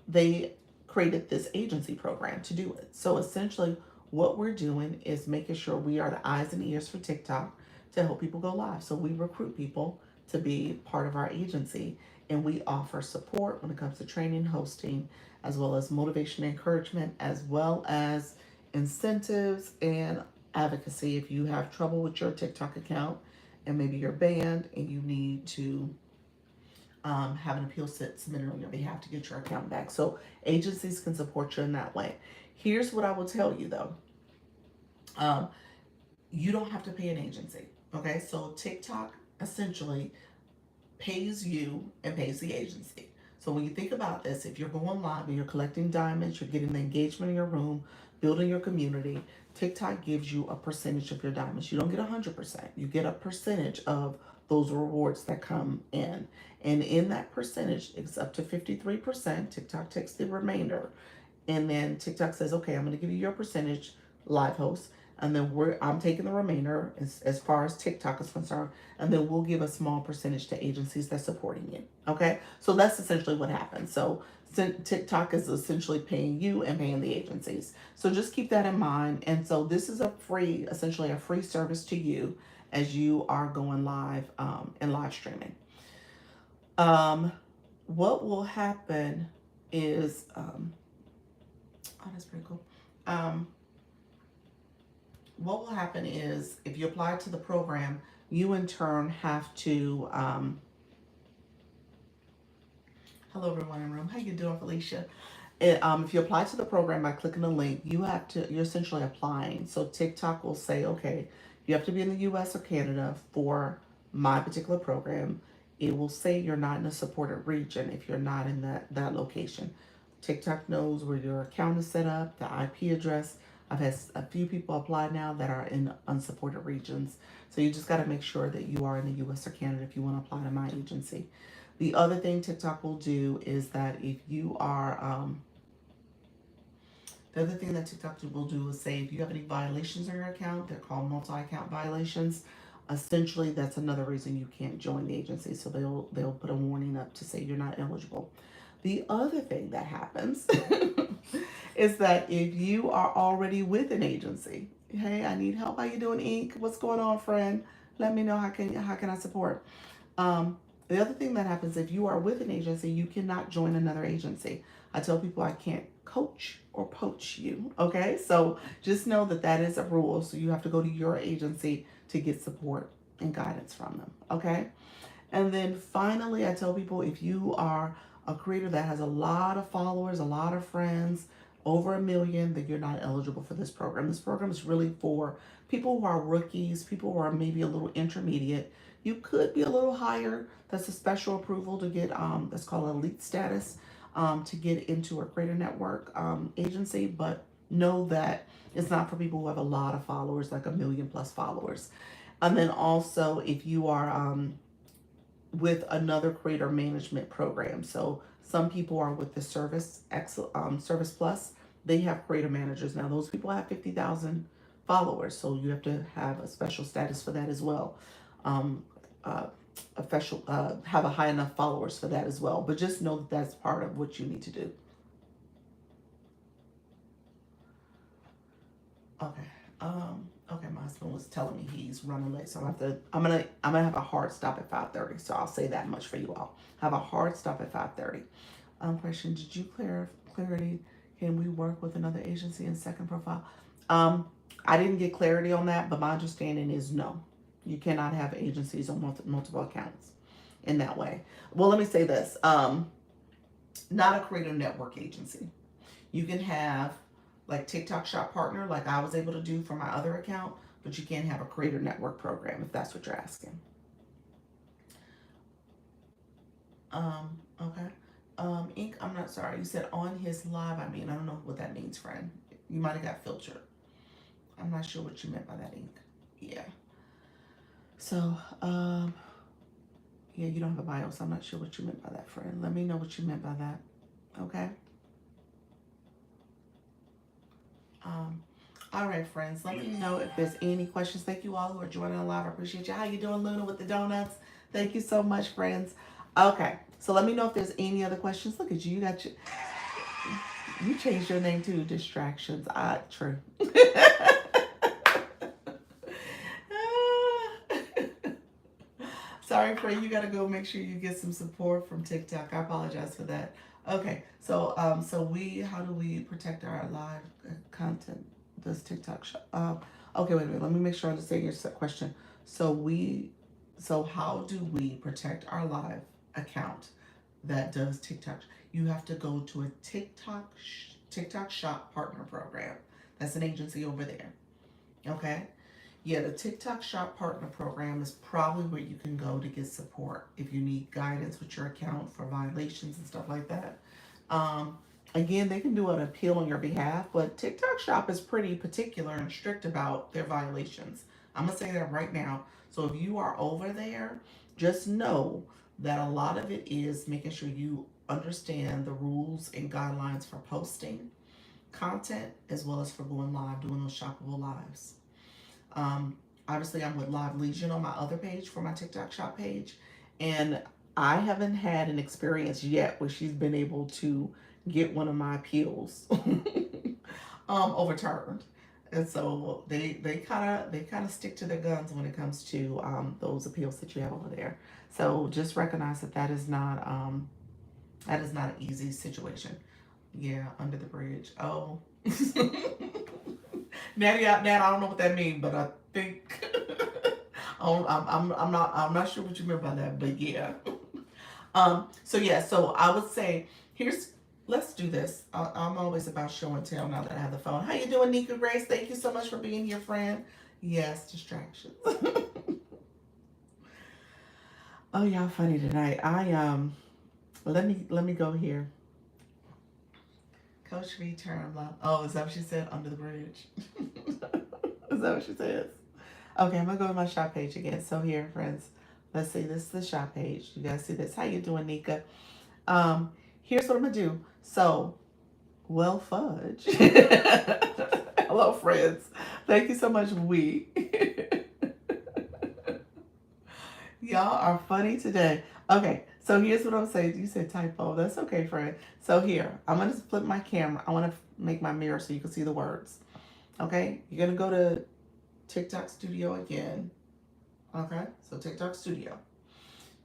they created this agency program to do it. So essentially, what we're doing is making sure we are the eyes and ears for TikTok to help people go live. So we recruit people to be part of our agency, and we offer support when it comes to training, hosting, as well as motivation, encouragement, as well as incentives and advocacy. If you have trouble with your TikTok account and maybe you're banned and you need to have an appeal submitted on your behalf to get your account back. So agencies can support you in that way. Here's what I will tell you though. Um, you don't have to pay an agency. Okay, so TikTok essentially pays you and pays the agency. So when you think about this, if you're going live and you're collecting diamonds, you're getting the engagement in your room, building your community, TikTok gives you a percentage of your diamonds. You don't get 100%. You get a percentage of those rewards that come in. And in that percentage, it's up to 53%. TikTok takes the remainder. And then TikTok says, okay, I'm going to give you your percentage, live host, and then I'm taking the remainder as far as TikTok is concerned, and then we'll give a small percentage to agencies that's supporting you. Okay, so that's essentially what happens. So TikTok is essentially paying you and paying the agencies. So just keep that in mind. And so this is essentially a free service to you as you are going live and live streaming. What will happen is, oh, that's pretty cool. What will happen is if you apply to the program, you in turn have to, hello everyone in the room. How you doing, Felicia? If you apply to the program by clicking the link, you're essentially applying. So TikTok will say, okay, you have to be in the US or Canada for my particular program. It will say you're not in a supported region if you're not in that location. TikTok knows where your account is set up, the IP address. I've had a few people apply now that are in unsupported regions. So you just got to make sure that you are in the US or Canada if you want to apply to my agency. The other thing TikTok will do is that if you are, the other thing that TikTok will do is say if you have any violations on your account, they're called multi-account violations. Essentially, that's another reason you can't join the agency. So they'll put a warning up to say you're not eligible. The other thing that happens is that if you are already with an agency, hey, I need help. How you doing, Ink? What's going on, friend? Let me know how can I support. The other thing that happens if you are with an agency, you cannot join another agency. I tell people I can't coach or poach you. Okay, so just know that is a rule. So you have to go to your agency to get support and guidance from them. Okay, and then finally, I tell people if you are a creator that has a lot of followers, a lot of friends, over 1 million, then you're not eligible for this program. This program is really for people who are rookies, people who are maybe a little intermediate. You could be a little higher. That's a special approval to get, that's called elite status, to get into a creator network agency. But know that it's not for people who have a lot of followers, like 1 million+ followers. And then also, if you are with another creator management program. So some people are with the Service Plus. They have creator managers now. Those people have 50,000 followers, so you have to have a special status for that as well. Um, uh, official have a high enough followers for that as well. But just know that that's part of what you need to do. Okay. Okay, my husband was telling me he's running late, so I'm gonna have a hard stop at 5:30. So I'll say that much for you all. Have a hard stop at 5:30. Question: Did you clarity? Can we work with another agency in second profile? Um, I didn't get clarity on that, but my understanding is no. You cannot have agencies on multiple accounts in that way. Well, let me say this: not a creator network agency. You can have like TikTok Shop Partner, like I was able to do for my other account, but you can't have a creator network program if that's what you're asking. Okay. Ink, I'm not sorry. You said on his live. I mean, I don't know what that means, friend. You might have got filtered. I'm not sure what you meant by that, Ink. Yeah. So, yeah, you don't have a bio, so I'm not sure what you meant by that, friend. Let me know what you meant by that. Okay. Um, all right, friends. Let me know if there's any questions. Thank you all who are joining the live. I appreciate you. How you doing, Luna, with the donuts? Thank you so much, friends. Okay, so let me know if there's any other questions. Look at you. You got you changed your name to Distractions. True. Sorry, friend. You gotta go make sure you get some support from TikTok. I apologize for that. Okay, how do we protect our live content? Does TikTok show? Okay, wait a minute. Let me make sure I understand your question. So how do we protect our live account that does TikTok? You have to go to a TikTok Shop Partner Program. That's an agency over there. Okay. Yeah, the TikTok Shop Partner Program is probably where you can go to get support if you need guidance with your account for violations and stuff like that. Um, Again, they can do an appeal on your behalf, but TikTok Shop is pretty particular and strict about their violations. I'm gonna say that right now. So if you are over there, just know that a lot of it is making sure you understand the rules and guidelines for posting content as well as for going live, doing those shoppable lives. Um, Obviously, I'm with Live Legion on my other page for my TikTok shop page, and I haven't had an experience yet where she's been able to get one of my appeals overturned. And so they kind of stick to their guns when it comes to those appeals that you have over there. So just recognize that that is not an easy situation. Yeah, under the bridge. Oh. Natty out Nat, I don't know what that means, but I think I'm not sure what you meant by that, but yeah. So yeah, so I would say here's let's do this. I'm always about show and tell now that I have the phone. How you doing, Nika Grace? Thank you so much for being here, friend. Yes, distractions. Oh, y'all funny tonight. Let me go here. Coach V term love. Oh, is that what she said? Under the bridge. Is that what she says? Okay, I'm gonna go to my shop page again. So here, friends, let's see. This is the shop page. You guys see this? How you doing, Nika? Um, Here's what I'm gonna do. So, well, fudge. Hello, friends. Thank you so much. Y'all are funny today. Okay, so here's what I'm saying. You said typo. That's okay, friend. So here, I'm gonna flip my camera. I want to make my mirror so you can see the words. Okay, you're gonna go to TikTok Studio again. Okay, so TikTok Studio.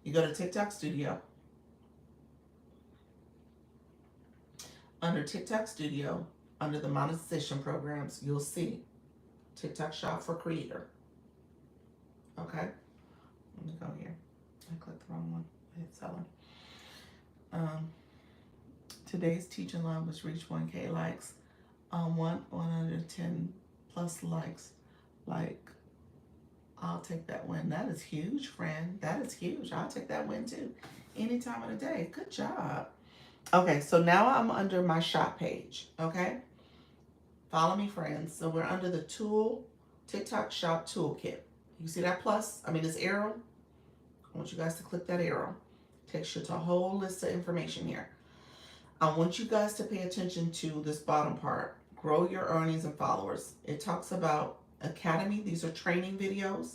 You go to TikTok Studio. Under TikTok Studio, under the monetization programs, you'll see TikTok Shop for Creator. Okay, let me go here. I clicked the wrong one. I hit seller. Um, Today's teaching line was reach 1K likes. 110 plus likes. Like I'll take that win. That is huge, friend. That is huge. I'll take that win too. Any time of the day. Good job. Okay, so now I'm under my shop page. Okay, follow me, friends. So we're under the tool, TikTok shop toolkit. You see that plus? I mean, this arrow. I want you guys to click that arrow. Takes you to a whole list of information here. I want you guys to pay attention to this bottom part. Grow your earnings and followers. It talks about Academy. These are training videos.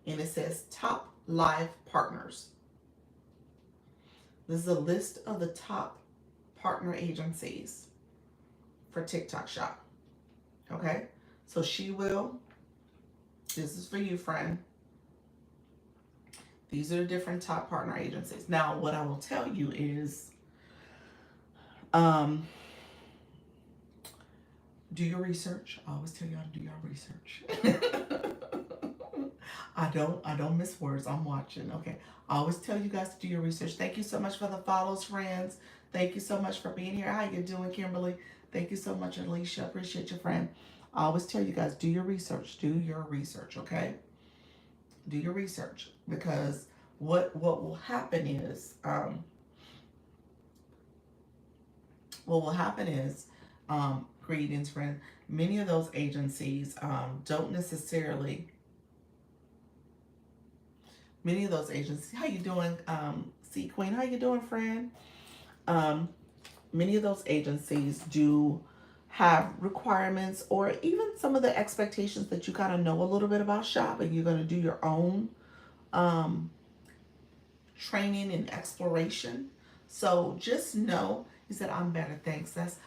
And it says top live partners. This is a list of the top partner agencies for TikTok Shop. Okay? So she will, this is for you, friend. These are the different top partner agencies. Now, what I will tell you is, do your research. I always tell y'all to do your research. I don't miss words. I'm watching. Okay. I always tell you guys to do your research. Thank you so much for the follows, friends. Thank you so much for being here. How you doing, Kimberly? Thank you so much, Alicia. Appreciate your friend. I always tell you guys, do your research. Do your research, okay? Do your research, because what will happen is greetings, friend. Many of those agencies don't necessarily. Many of those agencies. How you doing, C Queen? How you doing, friend? Many of those agencies do have requirements, or even some of the expectations that you kind of know a little bit about shop, and you're going to do your own training and exploration. So just know, he said, I'm better, thanks. That's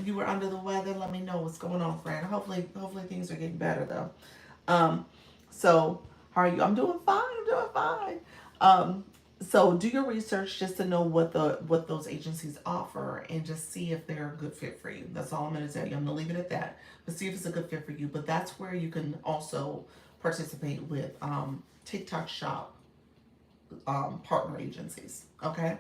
you were under the weather. Let me know what's going on, friend. Hopefully things are getting better though. So how are you? I'm doing fine. I'm doing fine. So do your research just to know what those agencies offer, and just see if they're a good fit for you. That's all I'm going to tell you. I'm going to leave it at that. But see if it's a good fit for you. But that's where you can also participate with TikTok Shop partner agencies. Okay.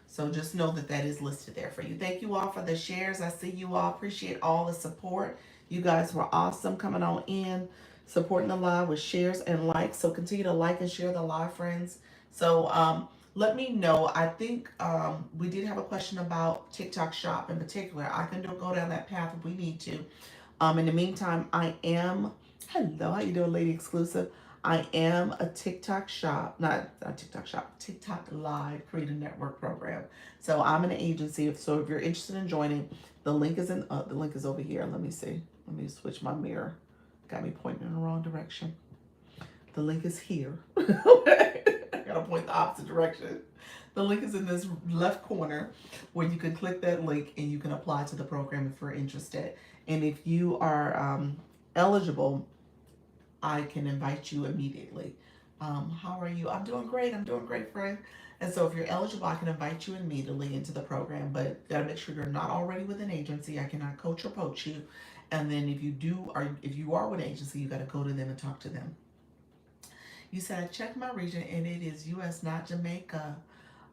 So just know that that is listed there for you. Thank you all for the shares. I see you all. Appreciate all the support. You guys were awesome coming on in, supporting the live with shares and likes. So continue to like and share the live, friends. So let me know. I think we did have a question about TikTok Shop in particular. I can go down that path if we need to. In the meantime, I am, hello, how you doing, Lady Exclusive? I am a TikTok Shop, not a TikTok Shop, TikTok Live Creator Network program. So I'm an agency. So if you're interested in joining, the link is over here. Let me see. Let me switch my mirror. Got me pointing in the wrong direction. The link is here. Okay. I gotta point the opposite direction. The link is in this left corner, where you can click that link and you can apply to the program if you're interested. And if you are eligible, I can invite you immediately. How are you? I'm doing great. I'm doing great, friend. And so if you're eligible, I can invite you immediately into the program, but gotta make sure you're not already with an agency. I cannot coach or poach you. And then if you are with an agency, you gotta go to them and talk to them. You said I checked my region and it is US, not Jamaica.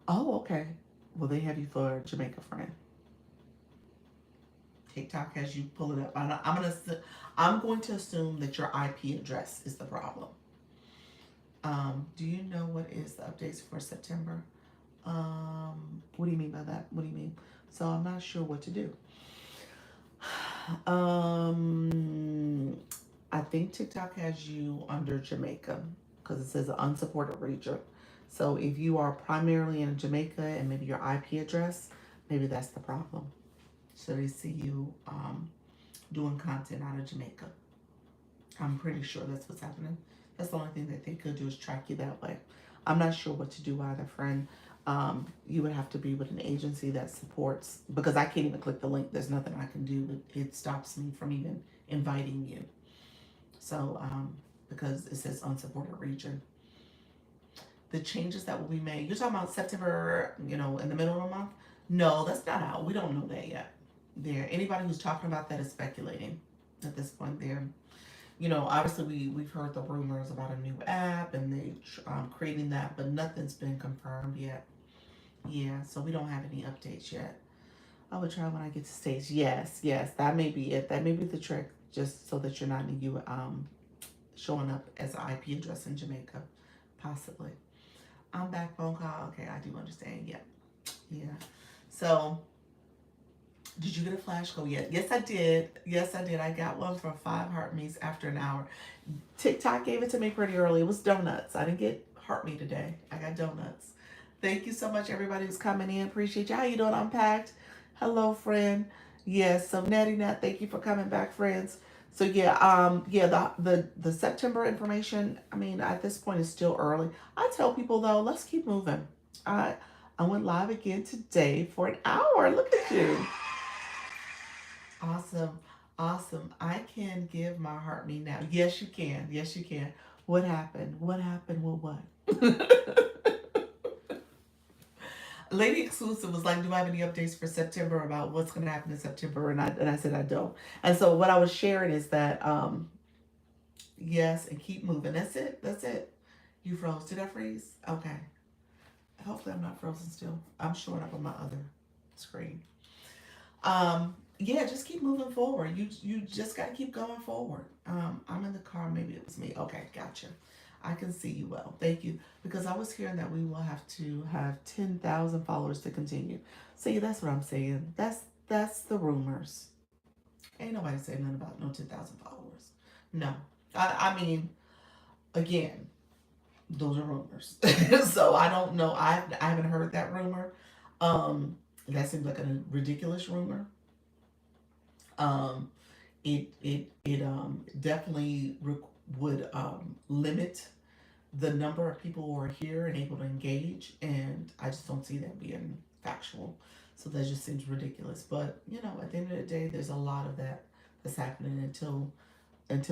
Oh, okay. Well, they have you for Jamaica, friend. TikTok has you pull it up. I'm going to assume that your IP address is the problem. Do you know what is the updates for September? What do you mean by that? What do you mean? So I'm not sure what to do. I think TikTok has you under Jamaica, because it says unsupported region. So if you are primarily in Jamaica and maybe your IP address, maybe that's the problem. So they see you doing content out of Jamaica. I'm pretty sure that's what's happening. That's the only thing that they could do, is track you that way. I'm not sure what to do either, friend. You would have to be with an agency that supports, because I can't even click the link. There's nothing I can do. It stops me from even inviting you. So because it says unsupported region. The changes that will be made. You're talking about September, in the middle of the month? No, that's not out. We don't know that yet. Anybody who's talking about that is speculating at this point. Obviously we've heard the rumors about a new app and they creating that, but nothing's been confirmed yet. Yeah, so we don't have any updates yet. I would try when I get to States. Yes, that may be it. That may be the trick, just so that you're not in showing up as an IP address in Jamaica, possibly. I'm back phone call. Okay, I do understand. Yeah, yeah. So, did you get a flash code yet? Yes, I did. Yes, I did. I got one for 5 heart meets after an hour. TikTok gave it to me pretty early. It was donuts. I didn't get heart meat today. I got donuts. Thank you so much, everybody who's coming in. Appreciate you. How you doing? Unpacked. Hello, friend. Yes. So Natty Nat, thank you for coming back, friends. So yeah, yeah, the September information. I mean, at this point, it's still early. I tell people though, let's keep moving. I I went live again today for an hour. Look at you. Awesome. Awesome. I can give my heart me now. Yes, you can. Yes, you can. What happened? What happened with what? Lady Exclusive was like, "Do I have any updates for September about what's going to happen in September?" And I said I don't. And so what I was sharing is that yes, and keep moving. That's it. That's it. You froze. Did I freeze? Okay. Hopefully I'm not frozen still. I'm showing up on my other screen. Yeah, just keep moving forward. You just got to keep going forward. I'm in the car. Maybe it was me. Okay, gotcha. I can see you well. Thank you. Because I was hearing that we will have to have 10,000 followers to continue. See, that's what I'm saying. That's the rumors. Ain't nobody saying nothing about no 10,000 followers. No. I mean, again, those are rumors. So I don't know. I haven't heard that rumor. That seems like a ridiculous rumor. Um, it definitely would limit the number of people who are here and able to engage, and I just don't see that being factual. So that just seems ridiculous. But at the end of the day, there's a lot of that that's happening until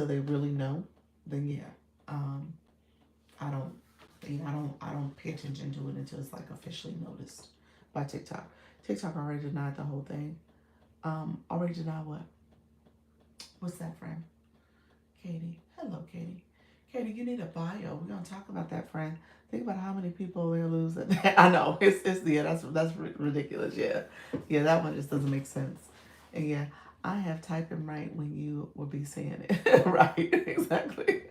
they really know. Then yeah, um, I don't. I don't pay attention to it until it's like officially noticed by TikTok. TikTok already denied the whole thing. Already denied what? What's that, friend? Katie. Hello, Katie. Katie, you need a bio. We're gonna talk about that, friend. Think about how many people they're losing. I know it's yeah, that's ridiculous. Yeah, yeah, that one just doesn't make sense. And yeah, I have typing right when you will be saying it. Right, exactly.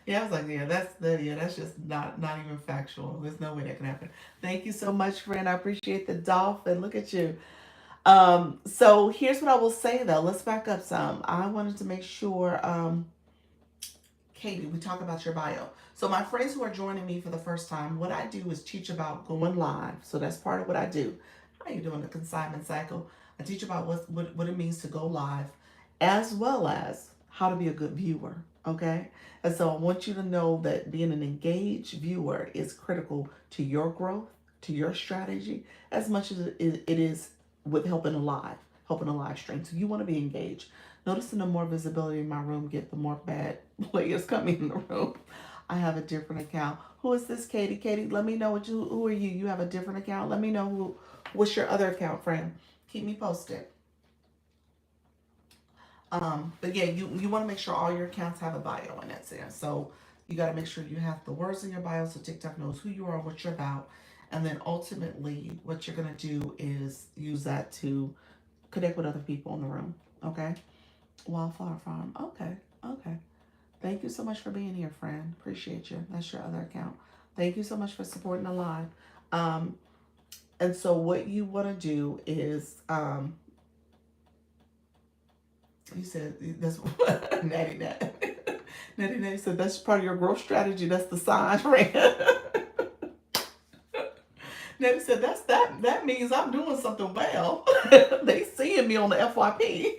Yeah, I was like, yeah, that's just not even factual. There's no way that can happen. Thank you so much, friend. I appreciate the dolphin. Look at you. So here's what I will say though. Let's back up some. I wanted to make sure, Katie, we talk about your bio. So my friends who are joining me for the first time, what I do is teach about going live. So that's part of what I do. How are you doing the consignment cycle? I teach about what it means to go live, as well as how to be a good viewer. Okay. And so I want you to know that being an engaged viewer is critical to your growth, to your strategy, as much as it is with helping a live stream. So you want to be engaged. Noticing the more visibility in my room get, the more bad players coming in the room. I have a different account. Who is this, Katie? Katie, let me know who are you? You have a different account. Let me know what's your other account, friend. Keep me posted. But yeah, you want to make sure all your accounts have a bio in that sense. So you got to make sure you have the words in your bio so TikTok knows who you are, what you're about, and then ultimately what you're gonna do is use that to connect with other people in the room. Okay. Wildflower Farm. Okay. Okay. Thank you so much for being here, friend. Appreciate you. That's your other account. Thank you so much for supporting the live. Um, and so what you want to do is, you said that's Natty Nat. Natty Nat said that's part of your growth strategy. That's the sign, friend. Natty said that means I'm doing something well. They seeing me on the FYP.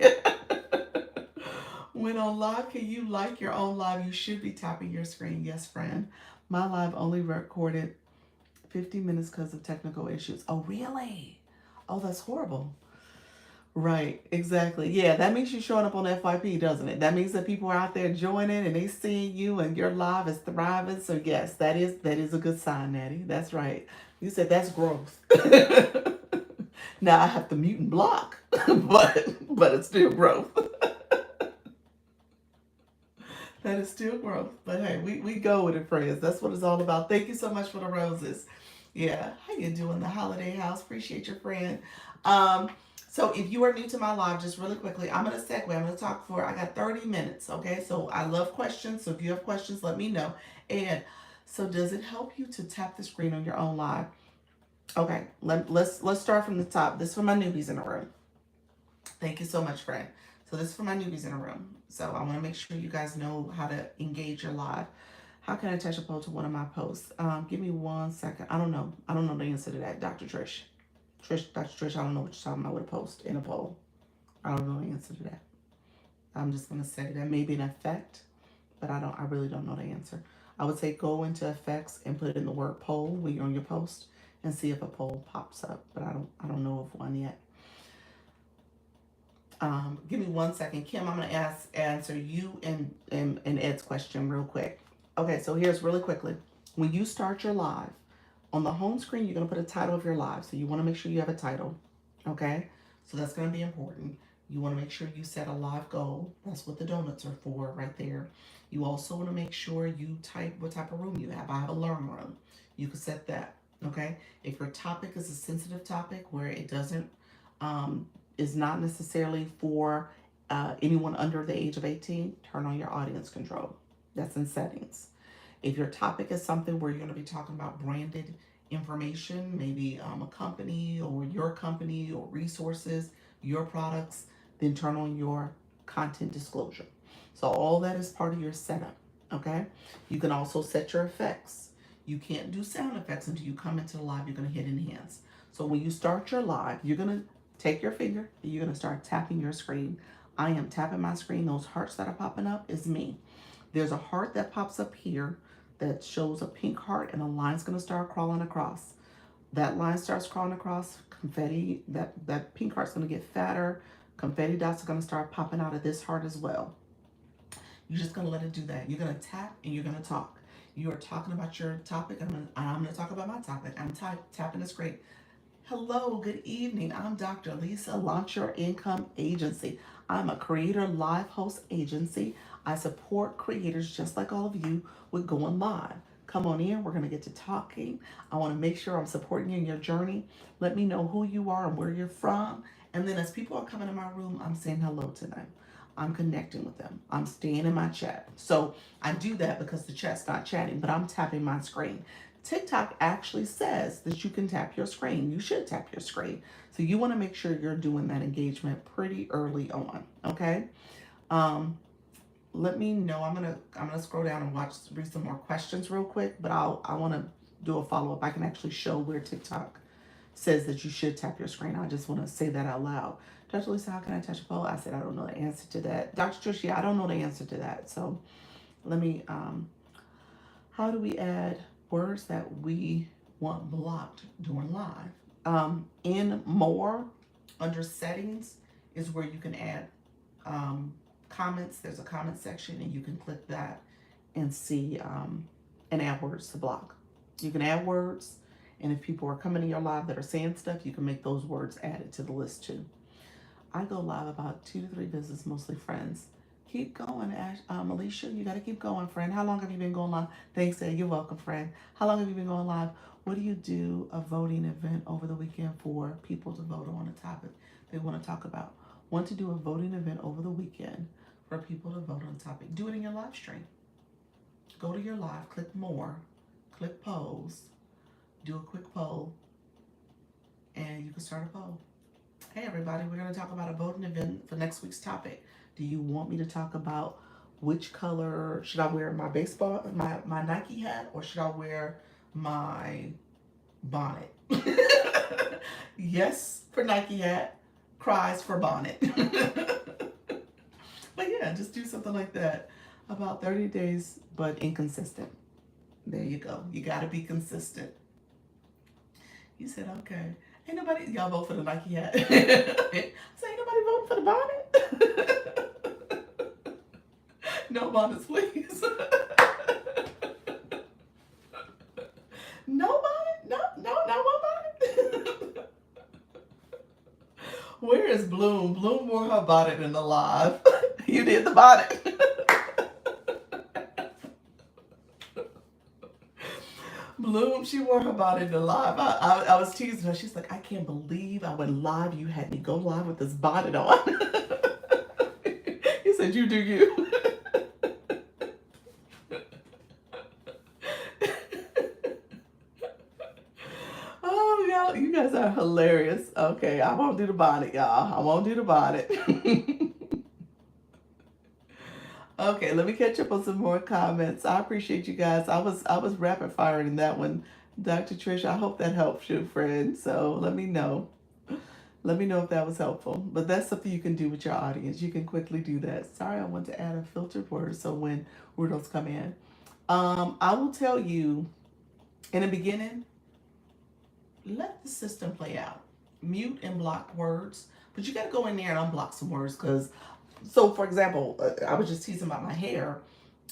When on live, can you like your own live? You should be tapping your screen. Yes, friend. My live only recorded 50 minutes because of technical issues. Oh, really? Oh, that's horrible. Right, exactly. Yeah, that means you're showing up on FYP, doesn't it? That means that people are out there joining and they seeing you and your live is thriving. So yes, that is a good sign, Natty. That's right. You said that's growth. Now I have to mute and block, but it's still growth. That is still growth. But hey, we go with it, friends. That's what it's all about. Thank you so much for the roses. Yeah. How you doing, the holiday house? Appreciate your friend. Um, So if you are new to my live, just really quickly, I'm going to segue. I'm going to talk for, I got 30 minutes. Okay. So I love questions. So if you have questions, let me know. And so does it help you to tap the screen on your own live? Okay. Let's start from the top. This is for my newbies in the room. Thank you so much, friend. So this is for my newbies in the room. So I want to make sure you guys know how to engage your live. How can I attach a poll to one of my posts? Give me 1 second. I don't know. I don't know the answer to that, Dr. Trish. Dr. Trish, I don't know what you're talking about with a post in a poll. I don't know the answer to that. I'm just gonna say that may be an effect, but I really don't know the answer. I would say go into effects and put in the word poll when you're on your post and see if a poll pops up. But I don't know of one yet. Give me 1 second, Kim. I'm gonna answer you and Ed's question real quick. Okay, so here's really quickly. When you start your live, on the home screen, you're gonna put a title of your live. So you want to make sure you have a title. Okay, so that's gonna be important. You want to make sure you set a live goal. That's what the donuts are for, right there. You also want to make sure you type what type of room you have. I have a learn room. You can set that. Okay, if your topic is a sensitive topic where it doesn't is not necessarily for anyone under the age of 18, turn on your audience control. That's in settings. If your topic is something where you're going to be talking about branded information, maybe a company or resources, your products, then turn on your content disclosure. So all that is part of your setup. Okay. You can also set your effects. You can't do sound effects until you come into the live. You're going to hit enhance. So when you start your live, you're going to take your finger and you're going to start tapping your screen. I am tapping my screen. Those hearts that are popping up is me. There's a heart that pops up here that shows a pink heart, and a line's going to start crawling across. That line starts crawling across, confetti, that pink heart's going to get fatter. Confetti dots are going to start popping out of this heart as well. You're just going to let it do that. You're going to tap and you're going to talk. You are talking about your topic. I'm going to talk about my topic. I'm tapping the screen. Hello, good evening. I'm Dr. Lisa, Launch Your Income Agency. I'm a creator live host agency. I support creators just like all of you with going live. Come on in. We're going to get to talking. I want to make sure I'm supporting you in your journey. Let me know who you are and where you're from. And then as people are coming in my room, I'm saying hello to them. I'm connecting with them. I'm staying in my chat. So I do that because the chat's not chatting, but I'm tapping my screen. TikTok actually says that you can tap your screen. You should tap your screen. So you want to make sure you're doing that engagement pretty early on. Okay. Let me know. I'm gonna scroll down and read some more questions real quick, but I want to do a follow up. I can actually show where TikTok says that you should tap your screen. I just want to say that out loud. Dr. Lisa, how can I touch a poll? I said I don't know the answer to that. Dr. Trish, yeah, I don't know the answer to that. So let me. How do we add words that we want blocked during live? In more, under settings, is where you can add comments. There's a comment section, and you can click that and see and add words to block. You can add words, and if people are coming to your live that are saying stuff, you can make those words added to the list too. I go live about 2 to 3 business, mostly friends. Keep going, Alicia. You got to keep going, friend. How long have you been going live? Thanks, Ed. You're welcome, friend. How long have you been going live? What do you do a voting event over the weekend for people to vote on a topic they want to talk about? Want to do a voting event over the weekend for people to vote on a topic? Do it in your live stream. Go to your live, click more, click polls, do a quick poll, and you can start a poll. Hey everybody, we're going to talk about a voting event for next week's topic. Do you want me to talk about which color should I wear my Nike hat, or should I wear my bonnet? Yes for Nike hat, cries for bonnet. But yeah, just do something like that. About 30 days, but inconsistent. There you go. You got to be consistent. You said, okay. Ain't nobody, y'all vote for the Nike hat. So ain't nobody voting for the bonnet? No bonnets, please. No bonnet? No one bonnet? Where is Bloom? Bloom wore her bonnet in the live. You did the bonnet. Bloom, she wore her bonnet in live. I was teasing her. She's like, I can't believe I went live. You had me go live with this bonnet on. He said, you do you. Oh, y'all, you guys are hilarious. Okay, I won't do the bonnet, y'all. I won't do the bonnet. Okay, let me catch up on some more comments. I appreciate you guys. I was rapid firing that one, Dr. Trish. I hope that helps you, friend. So let me know. Let me know if that was helpful. But that's something you can do with your audience. You can quickly do that. Sorry, I want to add a filtered word so when weirdos come in. I will tell you in the beginning, let the system play out. Mute and block words, but you got to go in there and unblock some words because. So, for example, I was just teasing about my hair.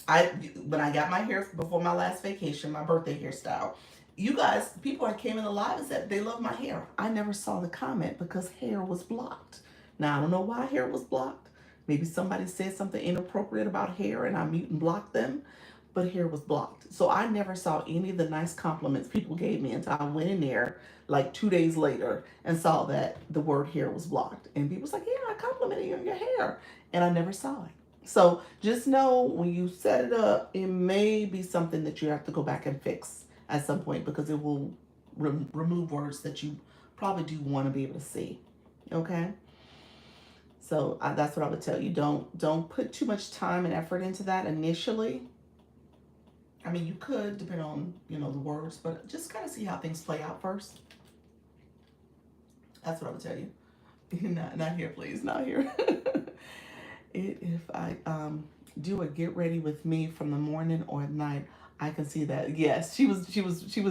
I when I got my hair before my last vacation, my birthday hairstyle. You guys, people that came in the live and said they love my hair. I never saw the comment because hair was blocked. Now I don't know why hair was blocked. Maybe somebody said something inappropriate about hair and I mute and blocked them, but hair was blocked. So I never saw any of the nice compliments people gave me until I went in there like 2 days later and saw that the word hair was blocked. And people was like, yeah, I complimented you on your hair. And I never saw it. So just know when you set it up, it may be something that you have to go back and fix at some point because it will remove words that you probably do want to be able to see. Okay. So that's what I would tell you. Don't put too much time and effort into that initially. I mean, you could depend on the words, but just kind of see how things play out first. That's what I would tell you. Not here, please, not here. If I do a get ready with me from the morning or at night, I can see that. Yes, she was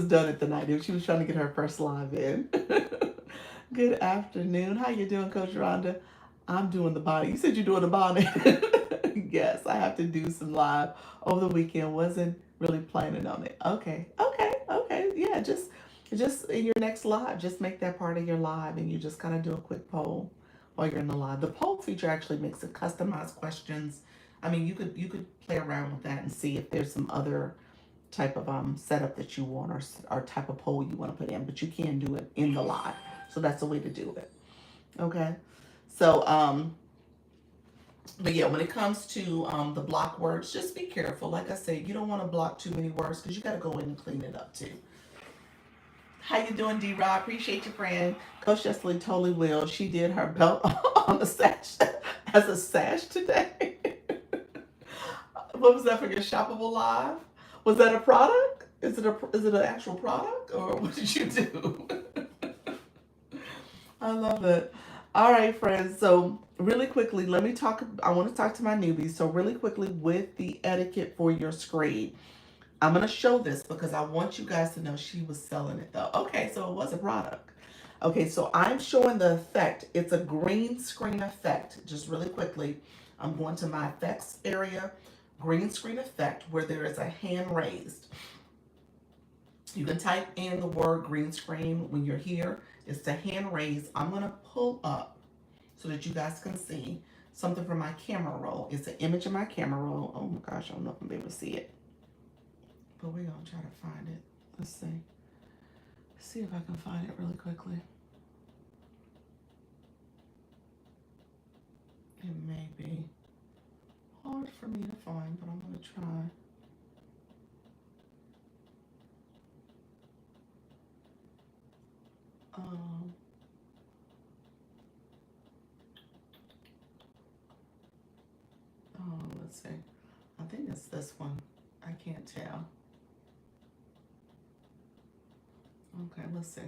done at the night. She was trying to get her first live in. Good afternoon. How you doing, Coach Rhonda? I'm doing the bonnet. You said you're doing the bonnet. Yes, I have to do some live over the weekend. Wasn't really planning on it. Okay, okay, okay. Yeah, just in your next live, just make that part of your live, and you just kind of do a quick poll while you're in the live. The poll feature actually makes it customized questions. I mean, you could play around with that and see if there's some other type of setup that you want or type of poll you want to put in, but you can do it in the live. So that's a way to do it. Okay. So but yeah, when it comes to the block words, just be careful. Like I said, you don't want to block too many words because you got to go in and clean it up too. How you doing, D-Rod? Appreciate your friend. Coach Jesslyn totally will. She did her belt on the sash as a sash today. What was that for your shoppable live? Was that a product? Is it an actual product or what did you do? I love it. All right, friends. So really quickly, let me talk. I want to talk to my newbies. So really quickly with the etiquette for your screen. I'm going to show this because I want you guys to know she was selling it though. Okay, so it was a product. Okay, so I'm showing the effect. It's a green screen effect. Just really quickly, I'm going to my effects area, green screen effect, where there is a hand raised. You can type in the word green screen when you're here. It's the hand raised. I'm going to pull up so that you guys can see something from my camera roll. It's an image of my camera roll. Oh my gosh, I don't know if I'm able to see it. But we're going to try to find it. Let's see. See if I can find it really quickly. It may be hard for me to find, but I'm going to try. Um, let's see. I think it's this one. I can't tell. Okay, let's see.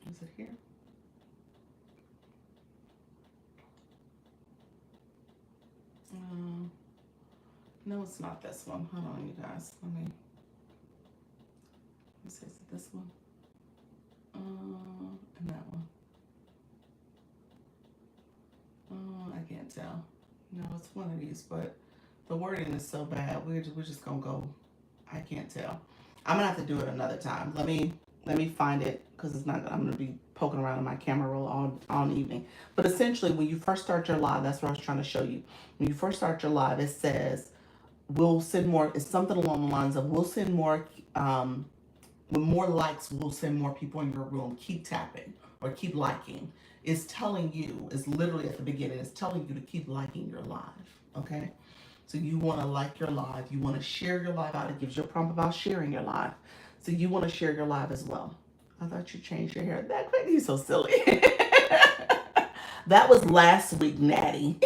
Is it here? No, it's not this one. Hold on, you guys. Let's see, is it this one? And that one. I can't tell. No, it's one of these, but the wording is so bad. We're just gonna go. I can't tell. I'm gonna have to do it another time. Let me find it because it's not. I'm gonna be poking around in my camera roll all evening. But essentially, when you first start your live, that's what I was trying to show you. When you first start your live, it says we'll send more. It's something along the lines of we'll send more. With more likes, we'll send more people in your room. Keep tapping or keep liking. It's telling you. It's literally at the beginning. It's telling you to keep liking your live. Okay. So you want to like your live. You want to share your live out. It gives you a prompt about sharing your live. So you want to share your live as well. I thought you changed your hair that quick. You're so silly. That was last week, Natty.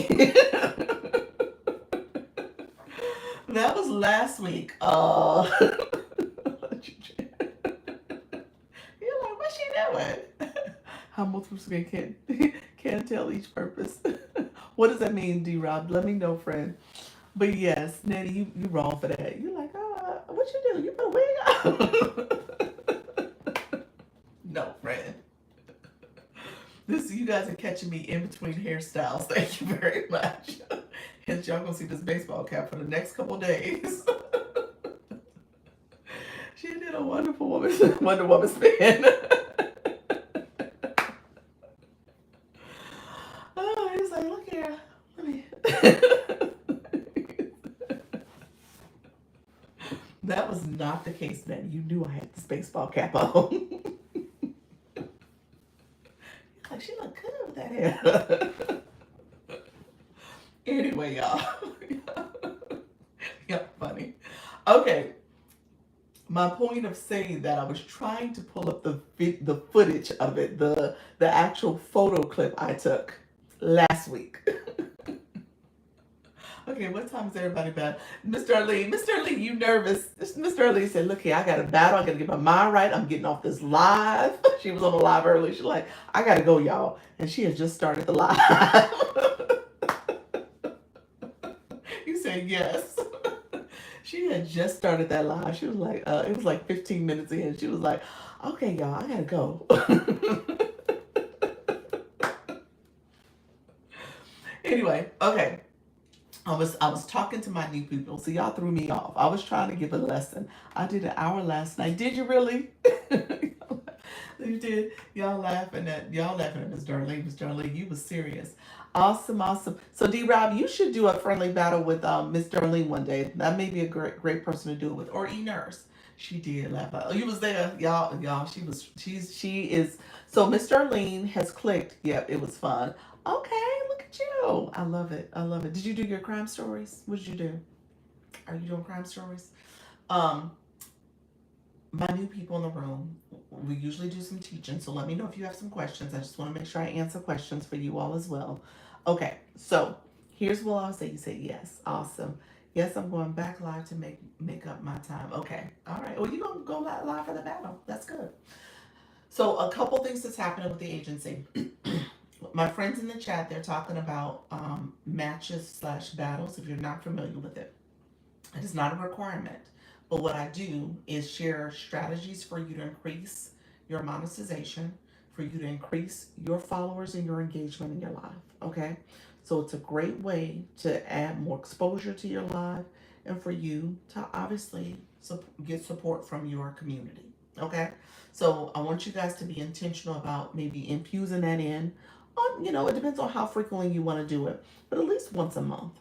That was last week. You're like, what's she doing? How multiple screen can't tell each purpose. What does that mean, D Rob? Let me know, friend. But yes, Nettie, you wrong for that. You're like, what you do? You put a wig on. No, friend. This you guys are catching me in between hairstyles. Thank you very much. Hence, y'all gonna see this baseball cap for the next couple days. She did a wonderful woman, Wonder Woman spin. Oh, he's like, look here, let me. That was not the case, man. You knew I had this baseball cap on. Like she looked good with that hair. Anyway, y'all. Yeah, funny. Okay. My point of saying that I was trying to pull up the footage of it, the actual photo clip I took last week. Okay, what time is everybody bad? Mr. Lee, you nervous? Mr. Lee said, "Look here, I got a battle. I got to get my mind right. I'm getting off this live." She was on the live early. She's like, "I got to go, y'all," and she has just started the live. You said yes. She had just started that live. She was like, it was like 15 minutes in. She was like, "Okay, y'all, I gotta go." Anyway, okay. I was talking to my new people. So y'all threw me off. I was trying to give a lesson. I did an hour last night. Did you really? You did. Y'all laughing at Miss Darlene. Miss Darlene, you was serious. Awesome, awesome. So D Rob, you should do a friendly battle with Miss Darlene one day. That may be a great person to do it with. Or E Nurse. She did laugh out. Oh, you was there. Y'all, she is so Miss Darlene has clicked. Yep, it was fun. Okay, look at you. I love it. I love it. Did you do your crime stories? What did you do? Are you doing crime stories? Um, my new people in the room, we usually do some teaching, so let me know if you have some questions. I just want to make sure I answer questions for you all as well. Okay, so here's what I'll say. You say yes. Awesome. Yes, I'm going back live to make up my time. Okay. All right. Well, you're gonna go live for the battle. That's good. So a couple things that's happening with the agency. My friends in the chat, they're talking about matches slash battles. If you're not familiar with it, it is not a requirement. But what I do is share strategies for you to increase your monetization, for you to increase your followers and your engagement in your live. Okay. So it's a great way to add more exposure to your live and for you to obviously get support from your community. Okay. So I want you guys to be intentional about maybe infusing that in. It depends on how frequently you want to do it, but at least once a month.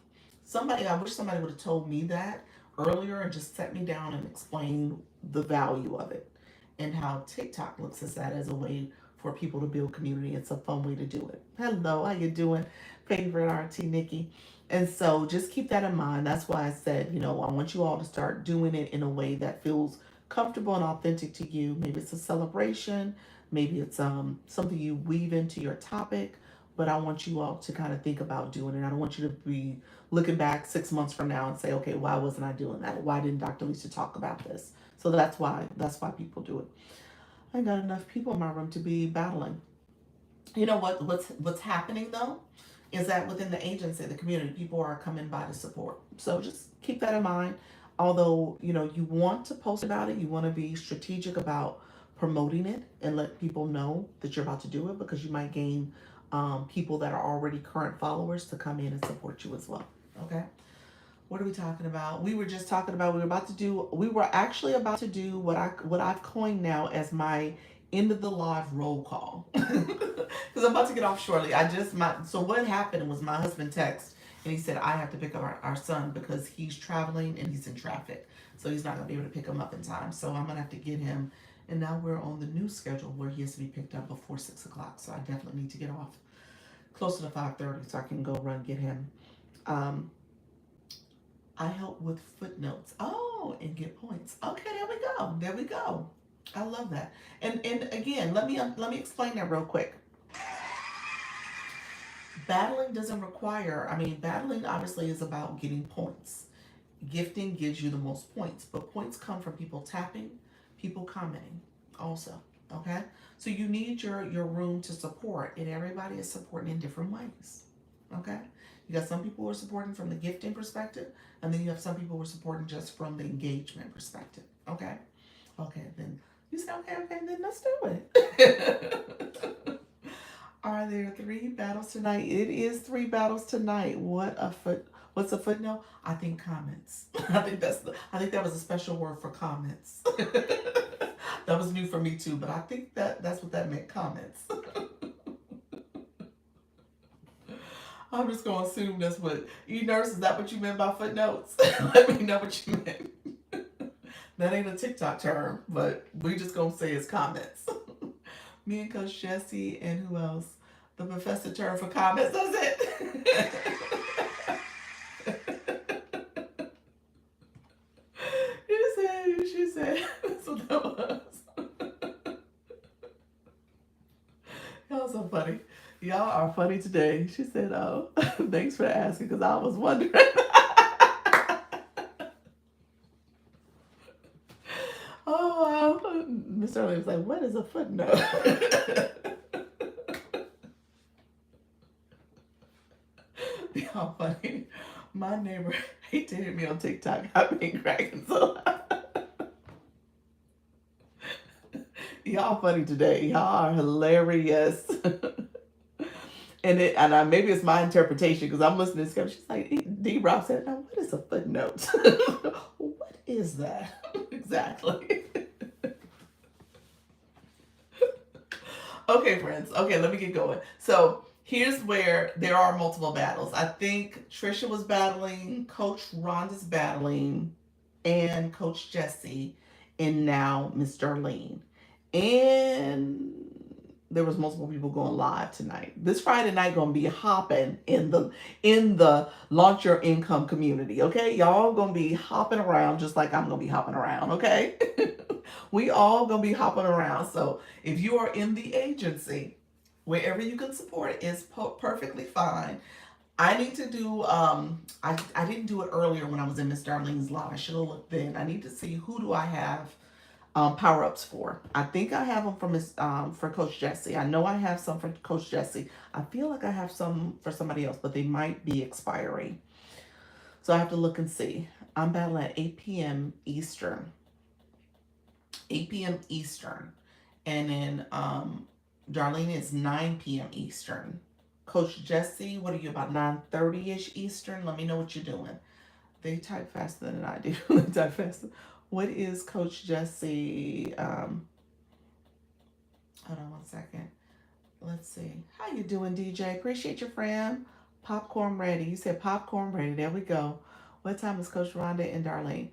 I wish somebody would have told me that earlier and just set me down and explain the value of it and how TikTok looks at that as a way for people to build community. It's a fun way to do it. Hello, how you doing, favorite RT Nikki? And so just keep that in mind. That's why I said, I want you all to start doing it in a way that feels comfortable and authentic to you. Maybe it's a celebration, maybe it's something you weave into your topic, but I want you all to kind of think about doing it. I don't want you to be looking back 6 months from now and say, okay, why wasn't I doing that? Why didn't Dr. Lisa talk about this? So that's why people do it. I got enough people in my room to be battling. You know what's happening though is that within the agency, the community, people are coming by to support. So just keep that in mind. Although you want to post about it, you want to be strategic about promoting it and let people know that you're about to do it, because you might gain people that are already current followers to come in and support you as well. Okay. What are we talking about? We were just talking about we were actually about to do what I've coined now as my end of the live roll call. Because I'm about to get off shortly. So what happened was my husband texted And he said, I have to pick up our son because he's traveling and he's in traffic. So he's not going to be able to pick him up in time. So I'm going to have to get him. And now we're on the new schedule where he has to be picked up before 6 o'clock. So I definitely need to get off closer to 5:30 so I can go run get him. Um, I help with footnotes. Oh, and get points. Okay, there we go. There we go. I love that. And again, let me explain that real quick. Battling doesn't require, I mean, battling obviously is about getting points. Gifting gives you the most points, but points come from people tapping, people commenting also. Okay? So you need your room to support, and everybody is supporting in different ways. Okay? You got some people who are supporting from the gifting perspective, and then you have some people who are supporting just from the engagement perspective. Okay? Okay, then you say, okay, then let's do it. Are there three battles tonight? It is three battles tonight. What's a footnote? I think comments. I think that was a special word for comments. That was new for me too, but I think that's what that meant, comments. I'm just gonna assume that's what you nurse, is that what you meant by footnotes? Let me know what you meant. That ain't a TikTok term, but we just gonna say it's comments. Me and Coach Jesse and who else? The professor term for comments. That's it. You said, she said, that's what that was. Y'all so funny. Y'all are funny today. She said, oh, thanks for asking because I was wondering. Oh, wow. Mr. Early was like, what is a footnote? Y'all funny. My neighbor hate to hear me on TikTok. I've been cracking so loud. Y'all funny today. Y'all are hilarious. Maybe it's my interpretation because I'm listening to this. She's like, D. Rob said, now what is a footnote? What is that exactly? Okay, friends. Okay, let me get going. So here's where there are multiple battles. I think Trisha was battling, Coach Rhonda's battling, and Coach Jesse, and now Miss Darlene. And there was multiple people going live tonight. This Friday night gonna be hopping in the launch your income community. Okay, y'all gonna be hopping around just like I'm gonna be hopping around. Okay, we all gonna be hopping around. So if you are in the agency, wherever you can support is perfectly fine. I need to do I didn't do it earlier when I was in Miss Darlene's live. I should have looked then. I need to see who do I have power ups for. I think I have them for Coach Jesse. I know I have some for Coach Jesse. I feel like I have some for somebody else, but they might be expiring. So I have to look and see. I'm battling at 8 p.m. Eastern. 8 p.m. Eastern. And then Darlene is 9 p.m. Eastern. Coach Jesse, what are you, about 9:30-ish Eastern? Let me know what you're doing. They type faster than I do. They type faster. What is Coach Jesse? Hold on one second. Let's see. How you doing, DJ? Appreciate your friend. Popcorn ready. You said popcorn ready. There we go. What time is Coach Rhonda and Darlene?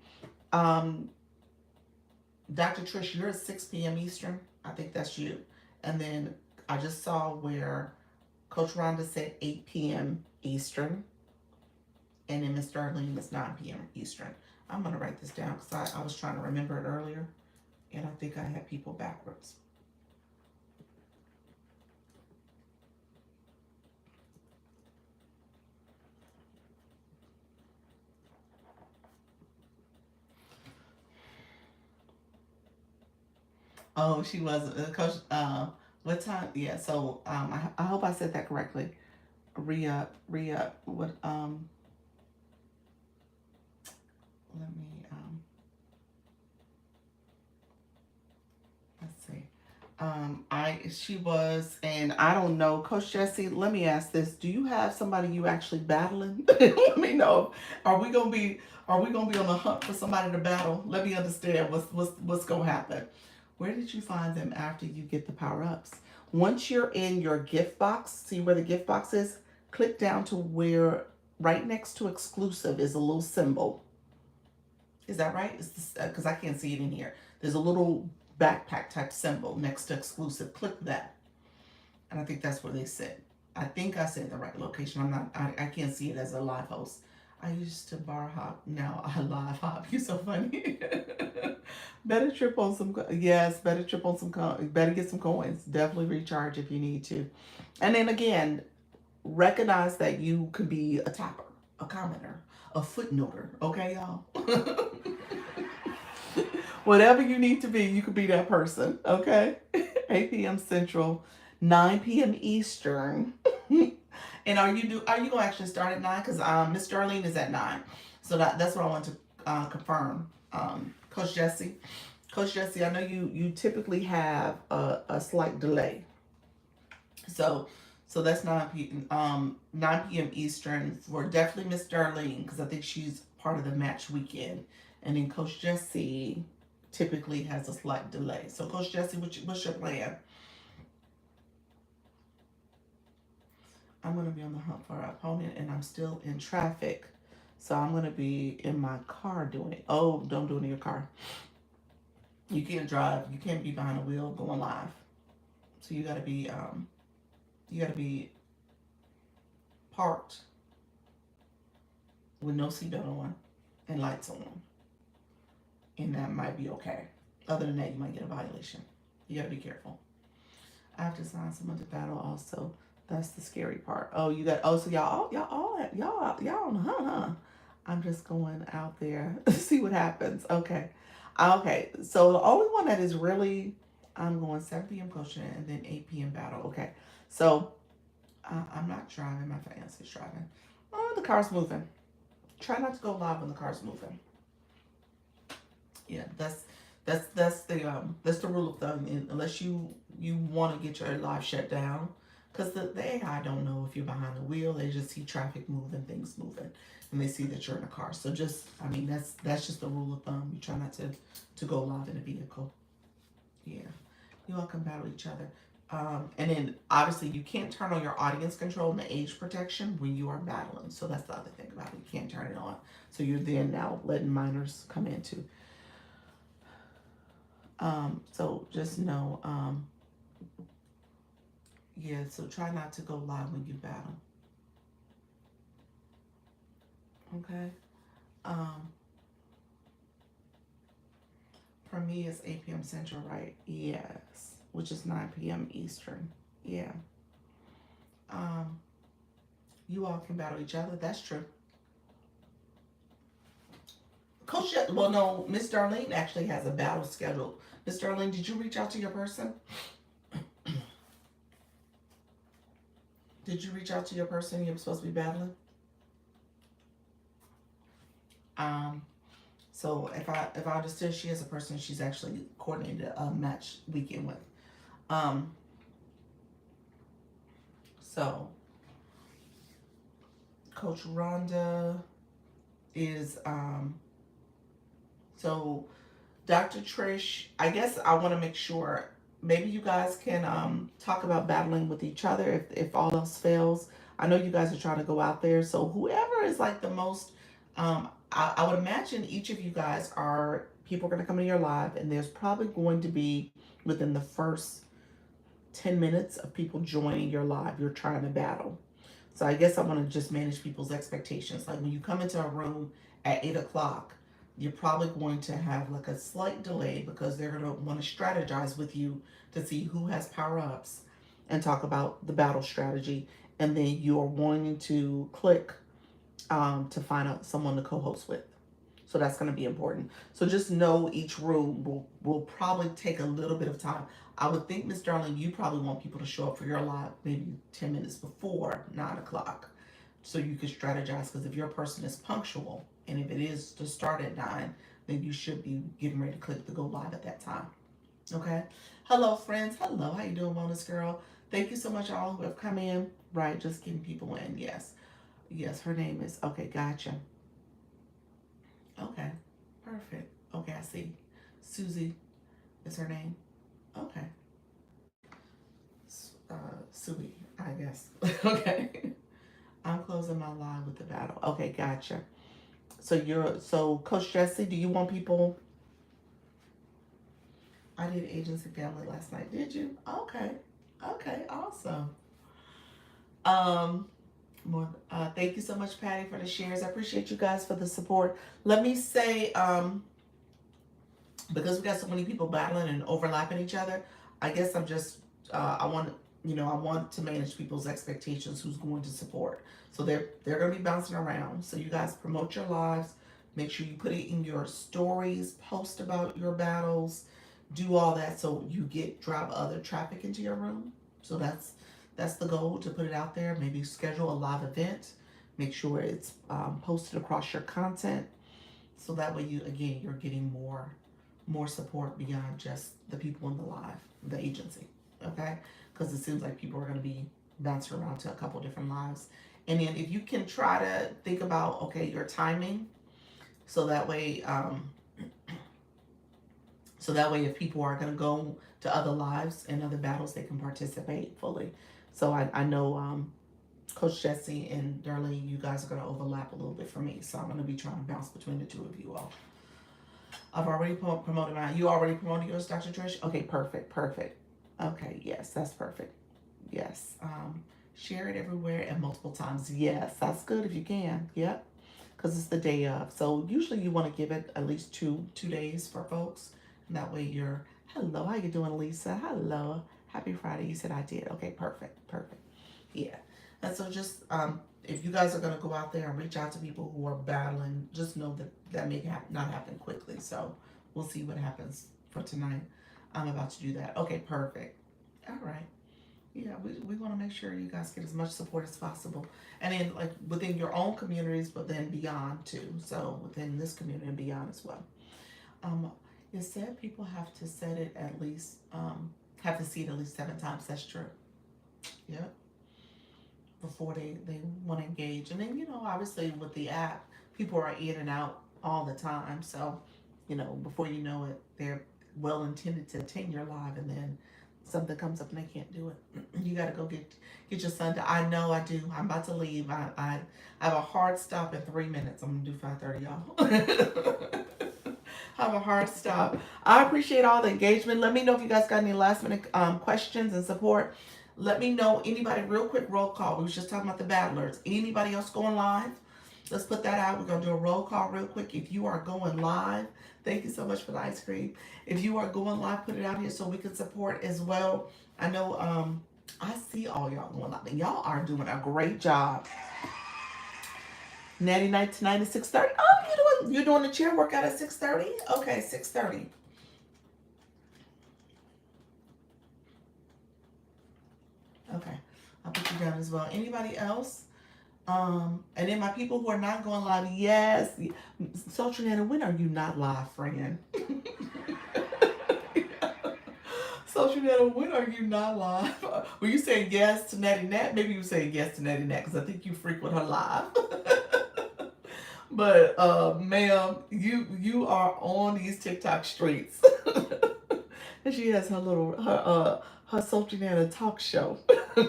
Um, Dr. Trish, you're at 6 p.m. Eastern. I think that's you. And then I just saw where Coach Rhonda said 8 p.m. Eastern. And then Miss Darlene is 9 p.m. Eastern. I'm going to write this down because I was trying to remember it earlier. And I think I had people backwards. Oh, she was Coach. What time? Yeah. So I hope I said that correctly. Re up. What? Let me. Let's see. She was, and I don't know, Coach Jesse. Let me ask this: do you have somebody you actually battling? Let me know. Are we gonna be? Are we gonna be on the hunt for somebody to battle? Let me understand what's gonna happen. Where did you find them after you get the power ups? Once you're in your gift box, see where the gift box is? Click down to where right next to exclusive is a little symbol. Is that right? Because I can't see it in here. There's a little backpack type symbol next to exclusive. Click that, and I think that's where they sit. I think I said the right location. I'm not. I can't see it as a live host. I used to bar hop. Now I live hop. You're so funny. Better trip on some. Yes, better trip on some. Better get some coins. Definitely recharge if you need to. And then again, recognize that you could be a tapper, a commenter, a footnoter. Okay, y'all. Whatever you need to be, you could be that person. Okay. 8 p.m. Central, 9 p.m. Eastern. And are you gonna actually start at 9? Because Miss Darlene is at 9. So that's what I want to confirm. Coach Jesse. Coach Jesse, I know you typically have a slight delay. So that's 9 p.m. Eastern for definitely Miss Darlene, because I think she's part of the match weekend. And then Coach Jesse typically has a slight delay. So Coach Jesse, what's your plan? I'm gonna be on the hunt for an opponent, and I'm still in traffic. So I'm gonna be in my car doing it. Oh, don't do it in your car. You can't drive. You can't be behind a wheel going live. So you gotta be parked with no seatbelt on and lights on, and that might be okay. Other than that, you might get a violation. You gotta be careful. I have to sign someone to battle also. That's the scary part. Oh, you got. Oh, so y'all on the hunt, huh? I'm just going out there to see what happens. Okay, okay. So the only one that is really, I'm going 7 p.m. coaching and then 8 p.m. battle. Okay, so I'm not driving. My fiance's driving. Oh, the car's moving. Try not to go live when the car's moving. Yeah, that's the rule of thumb. Unless you want to get your live shut down, because the AI don't know if you're behind the wheel. They just see traffic moving, things moving, and they see that you're in a car. So just, I mean, that's just the rule of thumb. You try not to go live in a vehicle. Yeah, you all can battle each other. And then obviously you can't turn on your audience control and the age protection when you are battling. So that's the other thing about it. You can't turn it on. So you're then now letting minors come in too. So just know, yeah, so try not to go live when you battle. Okay. Um, for me, it's 8 p.m. Central, right? Yes. Which is 9 p.m. Eastern. Yeah. Um, you all can battle each other. That's true. Well, no, Miss Darlene actually has a battle scheduled. Miss Darlene, did you reach out to your person? Did you reach out to your person you're supposed to be battling? Um, so if I understood, she has a person she's actually coordinated a match weekend with. Um, so Coach Rhonda is so Dr. Trish. I guess I want to make sure maybe you guys can talk about battling with each other if all else fails. I know you guys are trying to go out there, so whoever is like the most, I would imagine each of you guys are people are going to come in your live, and there's probably going to be within the first 10 minutes of people joining your live, you're trying to battle. So I guess I want to just manage people's expectations. Like when you come into a room at 8 o'clock, you're probably going to have like a slight delay because they're going to want to strategize with you to see who has power ups and talk about the battle strategy. And then you're wanting to click to find out someone to co-host with. So that's going to be important. So just know each room will probably take a little bit of time. I would think, Miss Darling, you probably want people to show up for your live maybe 10 minutes before 9 o'clock. So you can strategize, because if your person is punctual and if it is to start at 9, then you should be getting ready to click to go live at that time. Okay. Hello, friends. Hello. How you doing, Wellness Girl? Thank you so much, all who have come in. Right, just getting people in. Yes. Yes, her name is, okay, gotcha. Okay, perfect. Okay, I see. Susie is her name. Okay. Suey, I guess. Okay. I'm closing my live with the battle. Okay, gotcha. So Coach Jesse, do you want people? I did agency family last night. Did you? Okay. Okay, awesome. Um, thank you so much, Patty, for the shares. I appreciate you guys for the support. Let me say, because we got so many people battling and overlapping each other, I guess I'm just I want I want to manage people's expectations. Who's going to support? So they're going to be bouncing around. So you guys promote your lives. Make sure you put it in your stories. Post about your battles. Do all that so you drive other traffic into your room. So that's the goal, to put it out there. Maybe schedule a live event. Make sure it's posted across your content, so that way you're getting more support beyond just the people in the live, the agency. Okay, because it seems like people are going to be bouncing around to a couple different lives. And then if you can try to think about, okay, your timing, so that way if people are going to go to other lives and other battles, they can participate fully. So I know Coach Jesse and Darlene, you guys are going to overlap a little bit for me. So I'm going to be trying to bounce between the two of you all. I've already promoted mine. You already promoted yours, Dr. Trish? Okay, perfect, perfect. Okay, yes, that's perfect. Yes. Share it everywhere and multiple times. Yes, that's good if you can. Yep. Because it's the day of. So usually you want to give it at least two days for folks. And that way you're, hello, how you doing, Lisa? Hello. Happy Friday. You said I did. Okay, perfect, perfect. Yeah. And so just if you guys are going to go out there and reach out to people who are battling, just know that may not happen quickly. So we'll see what happens for tonight. I'm about to do that. Okay, perfect. All right. Yeah, we want to make sure you guys get as much support as possible. And then, like, within your own communities, but then beyond too. So within this community and beyond as well. Um, it said people have to set it at least, have to see it at least 7 times. That's true. Yep. Before they want to engage. And then, obviously with the app, people are in and out all the time. So, before you know it, they're well intended to attend your live, and then something comes up and they can't do it. You got to go get your son to, I know I do. I'm about to leave. I have a hard stop in 3 minutes. I'm going to do 5:30, y'all. Have a hard stop. I appreciate all the engagement. Let me know if you guys got any last minute questions and support. Let me know. Anybody, real quick roll call. We was just talking about the battlers. Anybody else going live? Let's put that out. We're going to do a roll call real quick. If you are going live, thank you so much for the ice cream. If you are going live, put it out here so we can support as well. I know I see all y'all going live. And y'all are doing a great job. Natty night tonight at 6:30. Oh, you're doing the chair workout at 6:30? Okay, 6:30. Okay. I'll put you down as well. Anybody else? And then my people who are not going live, yes. So Trinetta, when are you not live, friend? So Trinetta, when are you not live? Were you saying yes to Natty Nat? Maybe you were saying yes to Natty Nat because I think you frequent her live. But ma'am, you are on these TikTok streets. And she has her Sultry Nana talk show. I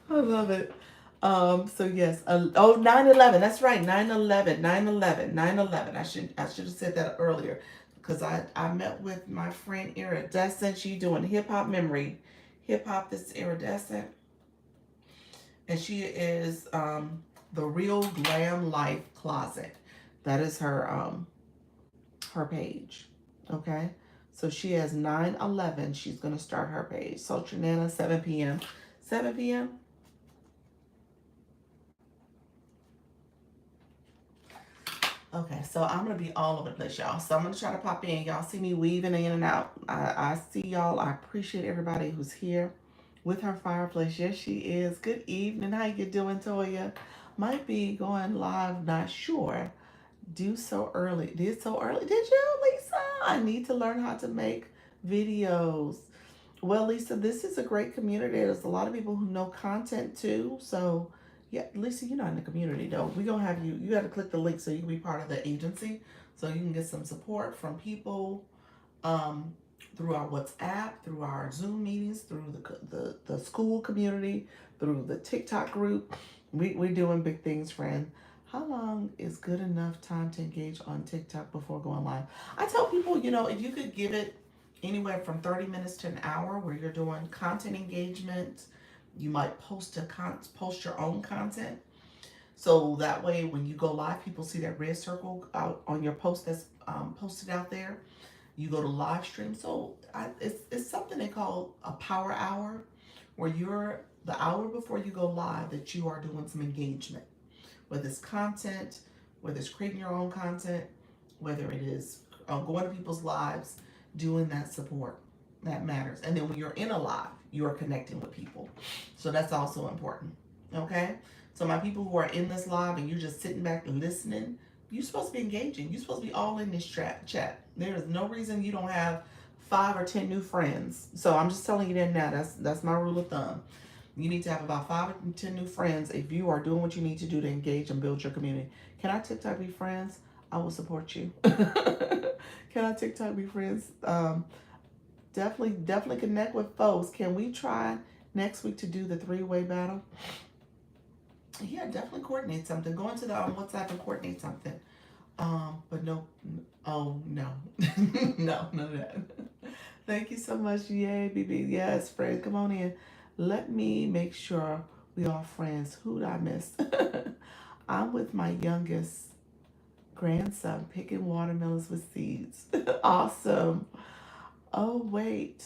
love it. So yes. 9/11. That's right. 9/11. 9/11. 9/11. I should have said that earlier, because I met with my friend Iridescent. She doing hip hop memory, hip hop that's iridescent, and she is the Real Glam Life Closet. That is her page. Okay. So she has 9/11. She's gonna start her page. So Trinana, 7 p.m. 7 p.m. Okay, so I'm gonna be all over the place, y'all. So I'm gonna try to pop in. Y'all see me weaving in and out. I see y'all. I appreciate everybody who's here with her fireplace. Yes, she is. Good evening. How you doing, Toya? Might be going live. Not sure. Do so early. Did so early? Did you, Lisa? I need to learn how to make videos. Well, Lisa, this is a great community. There's a lot of people who know content too. So, yeah, Lisa, you're not in the community though. We're gonna have you. You got to click the link so you can be part of the agency, so you can get some support from people through our WhatsApp, through our Zoom meetings, through the school community, through the TikTok group. We're doing big things, friend. How long is good enough time to engage on TikTok before going live? I tell people, if you could give it anywhere from 30 minutes to an hour where you're doing content engagement, you might post your own content. So that way, when you go live, people see that red circle out on your post that's posted out there. You go to live stream. So it's something they call a power hour, where you're the hour before you go live that you are doing some engagement, whether it's content, whether it's creating your own content, whether it is going to people's lives, doing that support. That matters. And then when you're in a live, you are connecting with people. So that's also important. Okay? So my people who are in this live and you're just sitting back and listening, you're supposed to be engaging. You're supposed to be all in this chat. There is no reason you don't have 5 or 10 new friends. So I'm just telling you that now. That's my rule of thumb. You need to have about 5 or 10 new friends if you are doing what you need to do to engage and build your community. Can I TikTok be friends? I will support you. Can I TikTok be friends? Definitely connect with folks. Can we try next week to do the 3-way battle? Yeah, definitely coordinate something. Go into the WhatsApp and coordinate something. But no, oh no, no, none of that. Thank you so much. Yay, BB. Yes, friend, come on in. Let me make sure we are friends. Who did I miss? I'm with my youngest grandson picking watermelons with seeds. Awesome. Oh wait,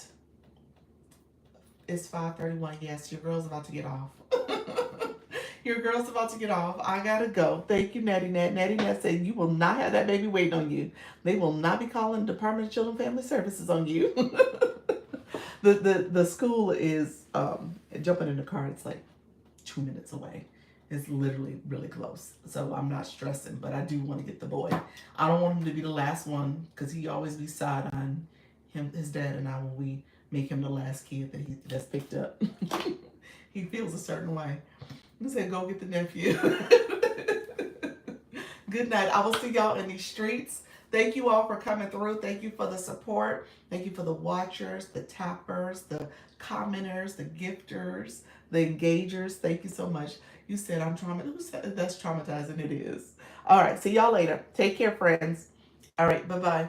it's 5:31. Yes, your girl's about to get off. Your girl's about to get off. I gotta go. Thank you, Natty Nat. Natty Nat said you will not have that baby waiting on you. They will not be calling the Department of Children and Family Services on you. The school is jumping in the car. It's like 2 minutes away. It's literally really close. So I'm not stressing, but I do want to get the boy. I don't want him to be the last one because he always be side on him, his dad and I when we make him the last kid that's picked up. He feels a certain way. I said, go get the nephew. Good night. I will see y'all in these streets. Thank you all for coming through. Thank you for the support. Thank you for the watchers, the tappers, the commenters, the gifters, the engagers. Thank you so much. You said I'm traumatized. Who said that's traumatizing? It is. All right. See y'all later. Take care, friends. All right. Bye bye.